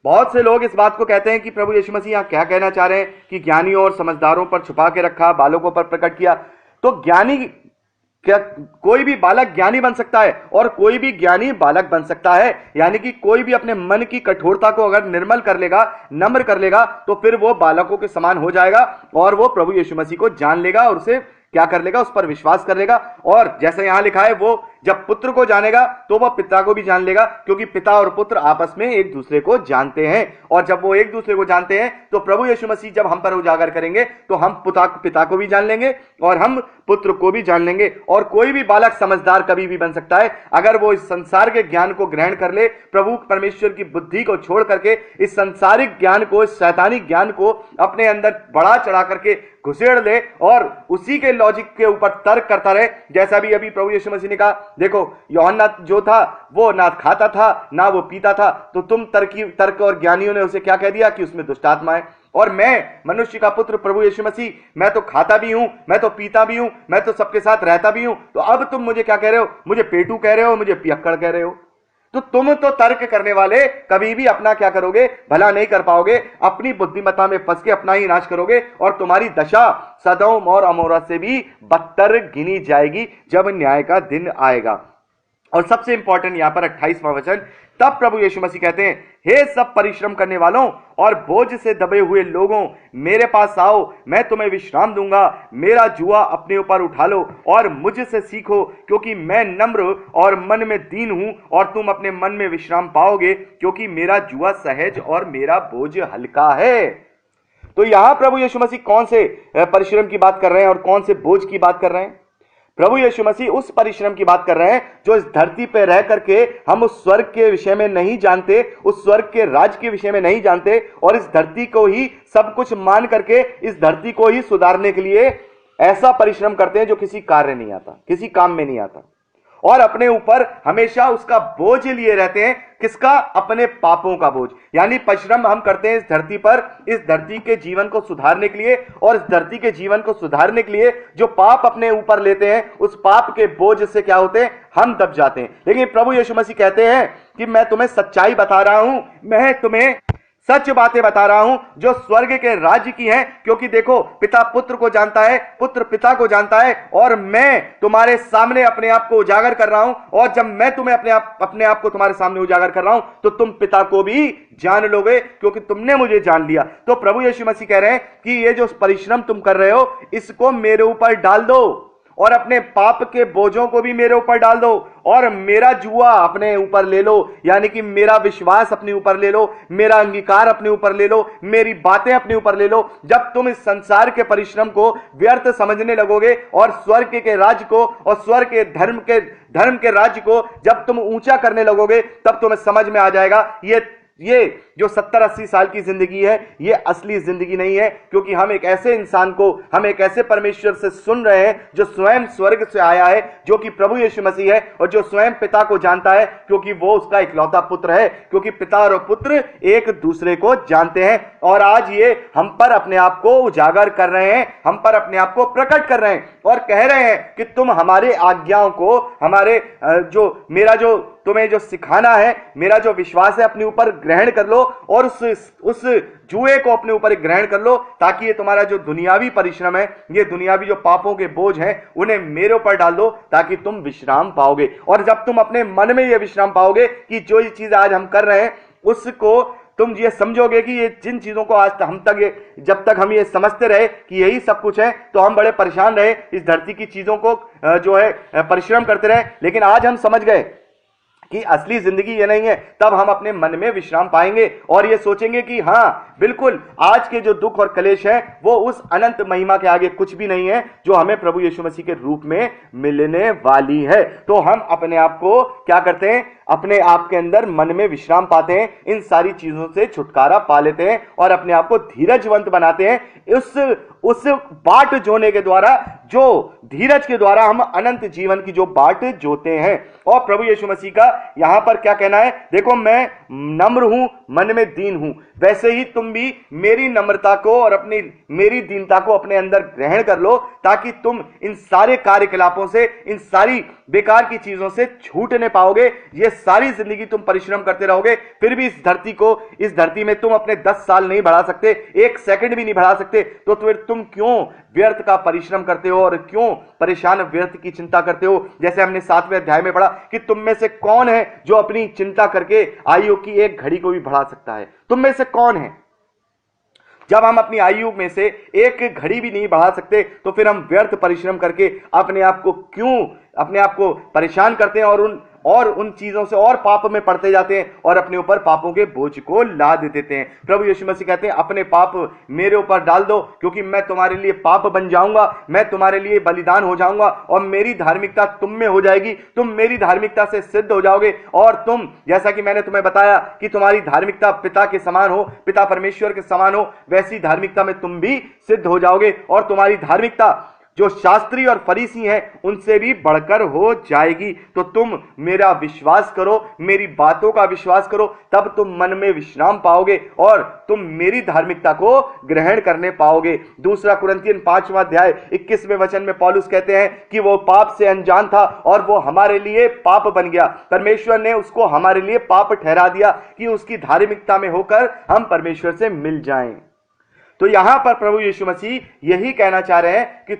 बहुत से लोग इस बात को कहते हैं कि प्रभु यीशु मसीह यहां क्या कहना चाह रहे हैं कि ज्ञानियों और समझदारों पर छुपा के रखा, बालकों पर प्रकट किया। तो ज्ञानी क्या कोई भी बालक ज्ञानी बन सकता है और कोई भी ज्ञानी बालक बन सकता है? यानी कि कोई भी अपने मन की कठोरता को अगर निर्मल कर लेगा, नम्र कर लेगा, तो फिर वो बालकों के समान हो जाएगा और वो प्रभु यीशु मसीह को जान लेगा और उसे क्या कर लेगा? उस पर विश्वास कर लेगा। और जैसे यहां लिखा है, वो जब पुत्र को जानेगा तो वह पिता को भी जान लेगा, क्योंकि पिता और पुत्र आपस में एक दूसरे को जानते हैं। और जब वो एक दूसरे को जानते हैं तो प्रभु यीशु मसीह जब हम पर उजागर करेंगे तो हम पिता को भी जान लेंगे और हम पुत्र को भी जान लेंगे। और कोई भी बालक समझदार कभी भी बन सकता है अगर वो इस संसार के ज्ञान को ग्रहण कर ले, प्रभु परमेश्वर की बुद्धि को छोड़ करके इस संसारिक ज्ञान को, इस शैतानिक ज्ञान को अपने अंदर बढ़ा चढ़ा करके घुसेड़ ले और उसी के लॉजिक के ऊपर तर्क करता रहे। जैसा भी अभी प्रभु यीशु मसीह ने कहा, देखो यूहन्ना जो था वो ना खाता था ना वो पीता था, तो तुम तर्क और ज्ञानियों ने उसे क्या कह दिया कि उसमें दुष्ट आत्मा है। और मैं मनुष्य का पुत्र प्रभु यीशु मसीह, मैं तो खाता भी हूं, मैं तो पीता भी हूं, मैं तो सबके साथ रहता भी हूं, तो अब तुम मुझे क्या कह रहे हो? मुझे पेटू कह रहे हो, मुझे पियक्कड़ कह रहे हो। तो तुम तो तर्क करने वाले कभी भी अपना क्या करोगे? भला नहीं कर पाओगे, अपनी बुद्धिमत्ता में फंस के अपना ही नाश करोगे और तुम्हारी दशा सदोम और अमोरा से भी बदतर गिनी जाएगी जब न्याय का दिन आएगा। और सबसे इंपॉर्टेंट यहां पर 28वां वचन, तब प्रभु यीशु मसीह कहते हैं, हे सब परिश्रम करने वालों और बोझ से दबे हुए लोगों, मेरे पास आओ, मैं तुम्हें विश्राम दूंगा। मेरा जुआ अपने ऊपर उठा लो और मुझसे सीखो, क्योंकि मैं नम्र और मन में दीन हूं, और तुम अपने मन में विश्राम पाओगे, क्योंकि मेरा जुआ सहज और मेरा बोझ हल्का है। तो यहां प्रभु यीशु मसीह कौन से परिश्रम की बात कर रहे हैं और कौन से बोझ की बात कर रहे हैं? प्रभु यीशु मसीह उस परिश्रम की बात कर रहे हैं जो इस धरती पर रह करके हम उस स्वर्ग के विषय में नहीं जानते, उस स्वर्ग के राज के विषय में नहीं जानते, और इस धरती को ही सब कुछ मान करके इस धरती को ही सुधारने के लिए ऐसा परिश्रम करते हैं जो किसी कार्य नहीं आता, किसी काम में नहीं आता, और अपने ऊपर हमेशा उसका बोझ लिए रहते हैं। किसका? अपने पापों का बोझ। यानी परिश्रम हम करते हैं इस धरती पर, इस धरती के जीवन को सुधारने के लिए, और इस धरती के जीवन को सुधारने के लिए जो पाप अपने ऊपर लेते हैं, उस पाप के बोझ से क्या होते हैं? हम दब जाते हैं। लेकिन प्रभु यीशु मसीह कहते हैं कि मैं तुम्हें सच्चाई बता रहा हूं, मैं तुम्हें सच बातें बता रहा हूं जो स्वर्ग के राज्य की हैं। क्योंकि देखो, पिता पुत्र को जानता है, पुत्र पिता को जानता है, और मैं तुम्हारे सामने अपने आप को उजागर कर रहा हूं, और जब मैं तुम्हें अपने आप को तुम्हारे सामने उजागर कर रहा हूं तो तुम पिता को भी जान लोगे, क्योंकि तुमने मुझे जान लिया। तो प्रभु यीशु मसीह कह रहे हैं कि ये जो परिश्रम तुम कर रहे हो, इसको मेरे ऊपर डाल दो और अपने पाप के बोझों को भी मेरे ऊपर डाल दो और मेरा जुआ अपने ऊपर ले लो, यानी कि मेरा विश्वास अपने ऊपर ले लो, मेरा अंगीकार अपने ऊपर ले लो, मेरी बातें अपने ऊपर ले लो। जब तुम इस संसार के परिश्रम को व्यर्थ समझने लगोगे और स्वर्ग के राज्य को और स्वर्ग के धर्म के राज्य को जब तुम ऊंचा करने लगोगे, तब तुम्हें समझ में आ जाएगा ये जो 70-80 साल की जिंदगी है, ये असली जिंदगी नहीं है। क्योंकि हम एक ऐसे इंसान को, हम एक ऐसे परमेश्वर से सुन रहे हैं जो स्वयं स्वर्ग से आया है, जो कि प्रभु यीशु मसीह है और जो स्वयं पिता को जानता है, क्योंकि वो उसका इकलौता पुत्र है। क्योंकि पिता और पुत्र एक दूसरे को जानते हैं और आज ये हम पर अपने आप को उजागर कर रहे हैं, हम पर अपने आप को प्रकट कर रहे हैं और कह रहे हैं कि तुम हमारे आज्ञाओं को, हमारे मेरा जो तुम्हें जो सिखाना है, मेरा जो विश्वास है, अपने ऊपर ग्रहण कर लो और उस जुए को अपने ऊपर ग्रहण कर लो, ताकि ये तुम्हारा जो दुनियावी परिश्रम है, ये दुनियावी जो पापों के बोझ हैं, उन्हें मेरे ऊपर डाल दो, ताकि तुम विश्राम पाओगे। और जब तुम अपने मन में ये विश्राम पाओगे कि जो ये चीज आज हम कर रहे हैं, उसको तुम ये समझोगे कि ये जिन चीजों को आज हम तक जब तक हम ये समझते रहे कि यही सब कुछ है, तो हम बड़े परेशान रहे, इस धरती की चीजों को जो है परिश्रम करते रहे। लेकिन आज हम समझ गए कि असली जिंदगी ये नहीं है। तब हम अपने मन में विश्राम पाएंगे और ये सोचेंगे कि हाँ बिल्कुल, आज के जो दुख और क्लेश है वो उस अनंत महिमा के आगे कुछ भी नहीं है जो हमें प्रभु यीशु मसीह के रूप में मिलने वाली है। तो हम अपने आप को क्या करते हैं, अपने आप के अंदर मन में विश्राम पाते हैं, इन सारी चीजों से छुटकारा पा लेते हैं और अपने आप को धीरजवंत बनाते हैं। उस बाट जोने के द्वारा, जो धीरज के द्वारा हम अनंत जीवन की जो बाट जोते हैं। और प्रभु यीशु मसीह का यहां पर क्या कहना है, देखो मैं नम्र हूं, मन में दीन हूं, वैसे ही तुम भी मेरी नम्रता को और मेरी दीनता को अपने अंदर ग्रहण कर लो, ताकि तुम इन सारे कार्यकलापों से, इन सारी बेकार की चीजों से छूटने पाओगे। ये सारी जिंदगी तुम परिश्रम करते रहोगे, फिर भी इस धरती में तुम अपने 10 साल नहीं बढ़ा सकते, 1 सेकंड भी नहीं बढ़ा सकते। तो फिर तुम क्यों व्यर्थ का परिश्रम करते हो और क्यों परेशान व्यर्थ की चिंता करते हो। जैसे हमने 7वें अध्याय में पढ़ा कि तुम में से कौन है जो अपनी चिंता करके आयु की एक घड़ी को भी बढ़ा सकता है। तुम में से कौन है? जब हम अपनी आयु में से एक घड़ी भी नहीं बढ़ा सकते, तो फिर हम व्यर्थ परिश्रम करके अपने आप को परेशान करते हैं और उन चीजों से और पाप में पड़ते जाते हैं और अपने ऊपर पापों के बोझ को लाद देते हैं। प्रभु यीशु मसीह कहते हैं अपने पाप मेरे ऊपर डाल दो, क्योंकि मैं तुम्हारे लिए पाप बन जाऊंगा, मैं तुम्हारे लिए बलिदान हो जाऊंगा और मेरी धार्मिकता तुम में हो जाएगी। तुम मेरी धार्मिकता से सिद्ध हो जाओगे और तुम, जैसा कि मैंने तुम्हें बताया कि तुम्हारी धार्मिकता पिता के समान हो, पिता परमेश्वर के समान हो, वैसी धार्मिकता में तुम भी सिद्ध हो जाओगे और तुम्हारी धार्मिकता जो शास्त्री और फरीसी हैं उनसे भी बढ़कर हो जाएगी। तो तुम मेरा विश्वास करो, मेरी बातों का विश्वास करो, तब तुम मन में विश्राम पाओगे और तुम मेरी धार्मिकता को ग्रहण करने पाओगे। 2 कुरिन्थियन 5वां अध्याय 21वें वचन में पौलुस कहते हैं कि वो पाप से अनजान था और वो हमारे लिए पाप बन गया। परमेश्वर ने उसको हमारे लिए पाप ठहरा दिया कि उसकी धार्मिकता में होकर हम परमेश्वर से मिल जाएं। तो यहां पर प्रभु यीशु मसीह यही कहना चाह रहे हैं कि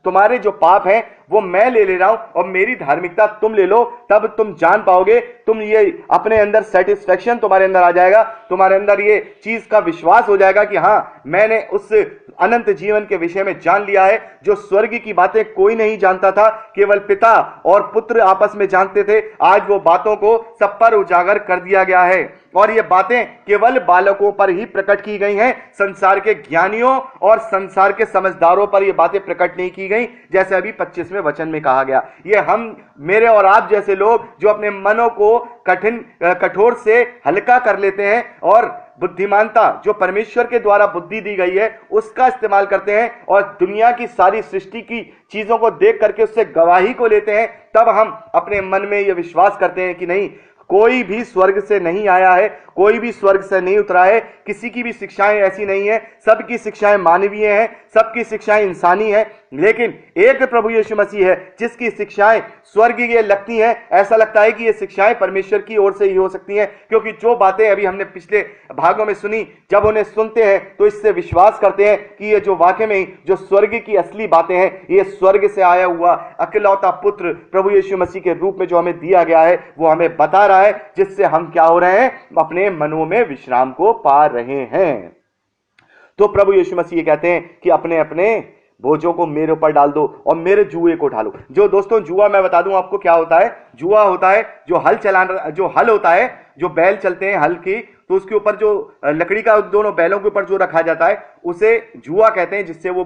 तुम्हारे जो पाप हैं वो मैं ले रहा हूं और मेरी धार्मिकता तुम ले लो, तब तुम जान पाओगे। तुम ये अपने अंदर सेटिस्फेक्शन तुम्हारे अंदर आ जाएगा, तुम्हारे अंदर ये चीज का विश्वास हो जाएगा कि हां, मैंने उस अनंत जीवन के विषय में जान लिया है जो स्वर्ग की बातें कोई नहीं जानता था, केवल पिता और पुत्र आपस में जानते थे। आज वो बातों को सब पर उजागर कर दिया गया है और ये बातें केवल बालकों पर ही प्रकट की गई हैं। संसार के ज्ञानियों और संसार के समझदारों पर ये बातें प्रकट नहीं की गई, जैसे अभी 25वें वचन में कहा गया। ये हम, मेरे और आप जैसे लोग जो अपने मनों को कठोर से हल्का कर लेते हैं और बुद्धिमानता जो परमेश्वर के द्वारा बुद्धि दी गई है उसका इस्तेमाल करते हैं और दुनिया की सारी सृष्टि की चीजों को देख करके उससे गवाही को लेते हैं, तब हम अपने मन में यह विश्वास करते हैं कि नहीं, कोई भी स्वर्ग से नहीं आया है, कोई भी स्वर्ग से नहीं उतरा है, किसी की भी शिक्षाएं ऐसी नहीं है, सबकी शिक्षाएं मानवीय हैं, सबकी शिक्षाएं इंसानी हैं। लेकिन एक प्रभु यीशु मसीह है जिसकी शिक्षाएं स्वर्गीय लगती हैं। ऐसा लगता है कि ये शिक्षाएं परमेश्वर की ओर से ही हो सकती हैं, क्योंकि जो बातें अभी हमने पिछले भागों में सुनी, जब उन्हें सुनते हैं तो इससे विश्वास करते हैं कि ये जो वाकई में जो स्वर्ग की असली बातें हैं, ये स्वर्ग से आया हुआ अकेलौता पुत्र प्रभु यीशु मसीह के रूप में जो हमें दिया गया है वो हमें बता रहा है, जिससे हम क्या हो रहे हैं, अपने मनों में विश्राम को पा रहे हैं। तो प्रभु यीशु मसीह कहते हैं कि अपने अपने बोझों को मेरे ऊपर डाल दो और मेरे जुए को उठा लो। जो दोस्तों जुआ मैं बता दूं आपको क्या होता है। जुआ होता है जो हल होता है, जो बैल चलते हैं हल की, तो उसके ऊपर जो लकड़ी का दोनों बैलों के ऊपर जो रखा जाता है उसे जुआ कहते हैं, जिससे वो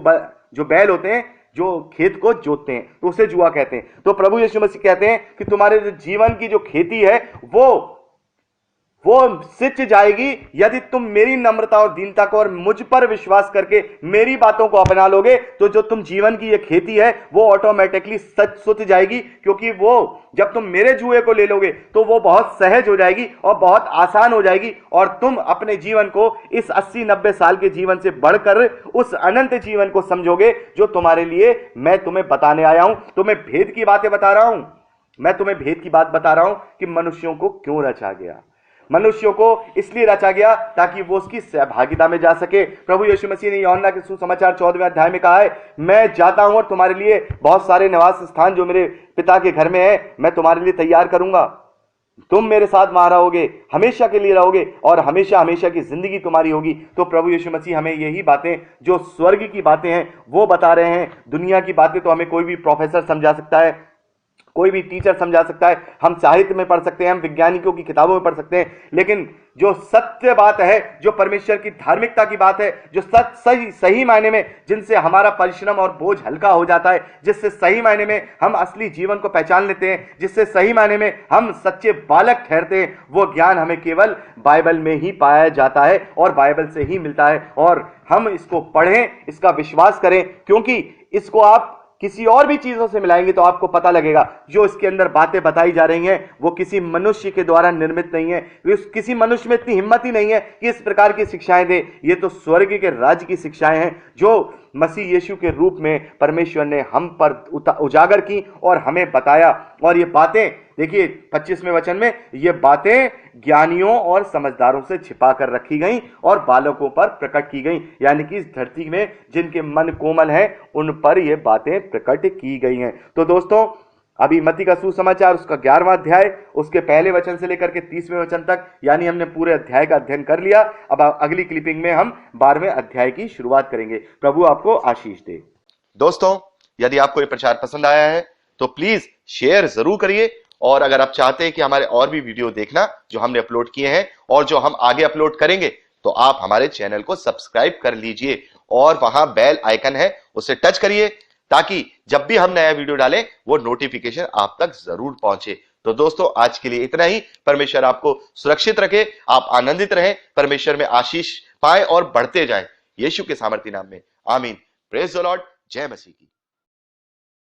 जो बैल होते हैं जो खेत को जोतते हैं तो उसे जुआ कहते हैं। तो प्रभु यीशु मसीह कहते हैं कि तुम्हारे जीवन की जो खेती है वो सिंच जाएगी यदि तुम मेरी नम्रता और दीनता को और मुझ पर विश्वास करके मेरी बातों को अपना लोगे। तो जो तुम जीवन की ये खेती है वो ऑटोमेटिकली सुत जाएगी, क्योंकि वो जब तुम मेरे जुए को ले लोगे तो वो बहुत सहज हो जाएगी और बहुत आसान हो जाएगी, और तुम अपने जीवन को इस 80-90 साल के जीवन से बढ़कर उस अनंत जीवन को समझोगे जो तुम्हारे लिए मैं तुम्हें बताने आया हूं। तुम्हें भेद की बातें बता रहा हूं, मैं तुम्हें भेद की बात बता रहा हूं कि मनुष्यों को क्यों रचा गया। मनुष्यों को इसलिए रचा गया ताकि वो उसकी सहभागिता में जा सके। प्रभु यीशु मसीह ने यूहन्ना के सुसमाचार 14वें अध्याय में कहा है, मैं जाता हूं और तुम्हारे लिए बहुत सारे निवास स्थान जो मेरे पिता के घर में है मैं तुम्हारे लिए तैयार करूंगा। तुम मेरे साथ वहां रहोगे, हमेशा के लिए रहोगे और हमेशा हमेशा की जिंदगी तुम्हारी होगी। तो प्रभु यीशु मसीह हमें यही बातें जो स्वर्ग की बातें हैं वो बता रहे हैं। दुनिया की बातें तो हमें कोई भी प्रोफेसर समझा सकता है, कोई भी टीचर समझा सकता है, हम साहित्य में पढ़ सकते हैं, हम वैज्ञानिकों की किताबों में पढ़ सकते हैं, लेकिन जो सत्य बात है, जो परमेश्वर की धार्मिकता की बात है, जो सही मायने में जिनसे हमारा परिश्रम और बोझ हल्का हो जाता है, जिससे सही मायने में हम असली जीवन को पहचान लेते हैं, जिससे सही मायने में हम सच्चे बालक ठहरते हैं, वो ज्ञान हमें केवल बाइबल में ही पाया जाता है और बाइबल से ही मिलता है। और हम इसको पढ़ें, इसका विश्वास करें, क्योंकि इसको आप किसी और भी चीजों से मिलाएंगे तो आपको पता लगेगा जो इसके अंदर बातें बताई जा रही हैं वो किसी मनुष्य के द्वारा निर्मित नहीं है। किसी मनुष्य में इतनी हिम्मत ही नहीं है कि इस प्रकार की शिक्षाएं दे। ये तो स्वर्ग के राज्य की शिक्षाएं हैं जो मसीह यीशु के रूप में परमेश्वर ने हम पर उजागर की और हमें बताया। और ये बातें देखिए 25वें वचन में, ये बातें ज्ञानियों और समझदारों से छिपा कर रखी गई और बालकों पर प्रकट की गई, यानी कि इस धरती में जिनके मन कोमल हैं उन पर ये बातें प्रकट की गई हैं। तो दोस्तों अभी मत्ती का सुसमाचार उसका 11वां अध्याय उसके पहले वचन से लेकर के 30वें वचन तक, यानी हमने पूरे अध्याय का अध्ययन कर लिया। अब अगली क्लिपिंग में हम 12वें अध्याय की शुरुआत करेंगे। प्रभु आपको आशीष दे। दोस्तों यदि आपको ये प्रचार पसंद आया है तो प्लीज शेयर जरूर करिए, और अगर आप चाहते हैं कि हमारे और भी वीडियो देखना जो हमने अपलोड किए हैं और जो हम आगे अपलोड करेंगे, तो आप हमारे चैनल को सब्सक्राइब कर लीजिए और वहां बेल आइकन है उसे टच करिए ताकि जब भी हम नया वीडियो डालें वो नोटिफिकेशन आप तक जरूर पहुंचे। तो दोस्तों आज के लिए इतना ही। परमेश्वर आपको सुरक्षित रखे, आप आनंदित रहें, परमेश्वर में आशीष पाएं और बढ़ते जाएं। यीशु के सामर्थी नाम में आमीन। Praise the Lord. जय मसीह की।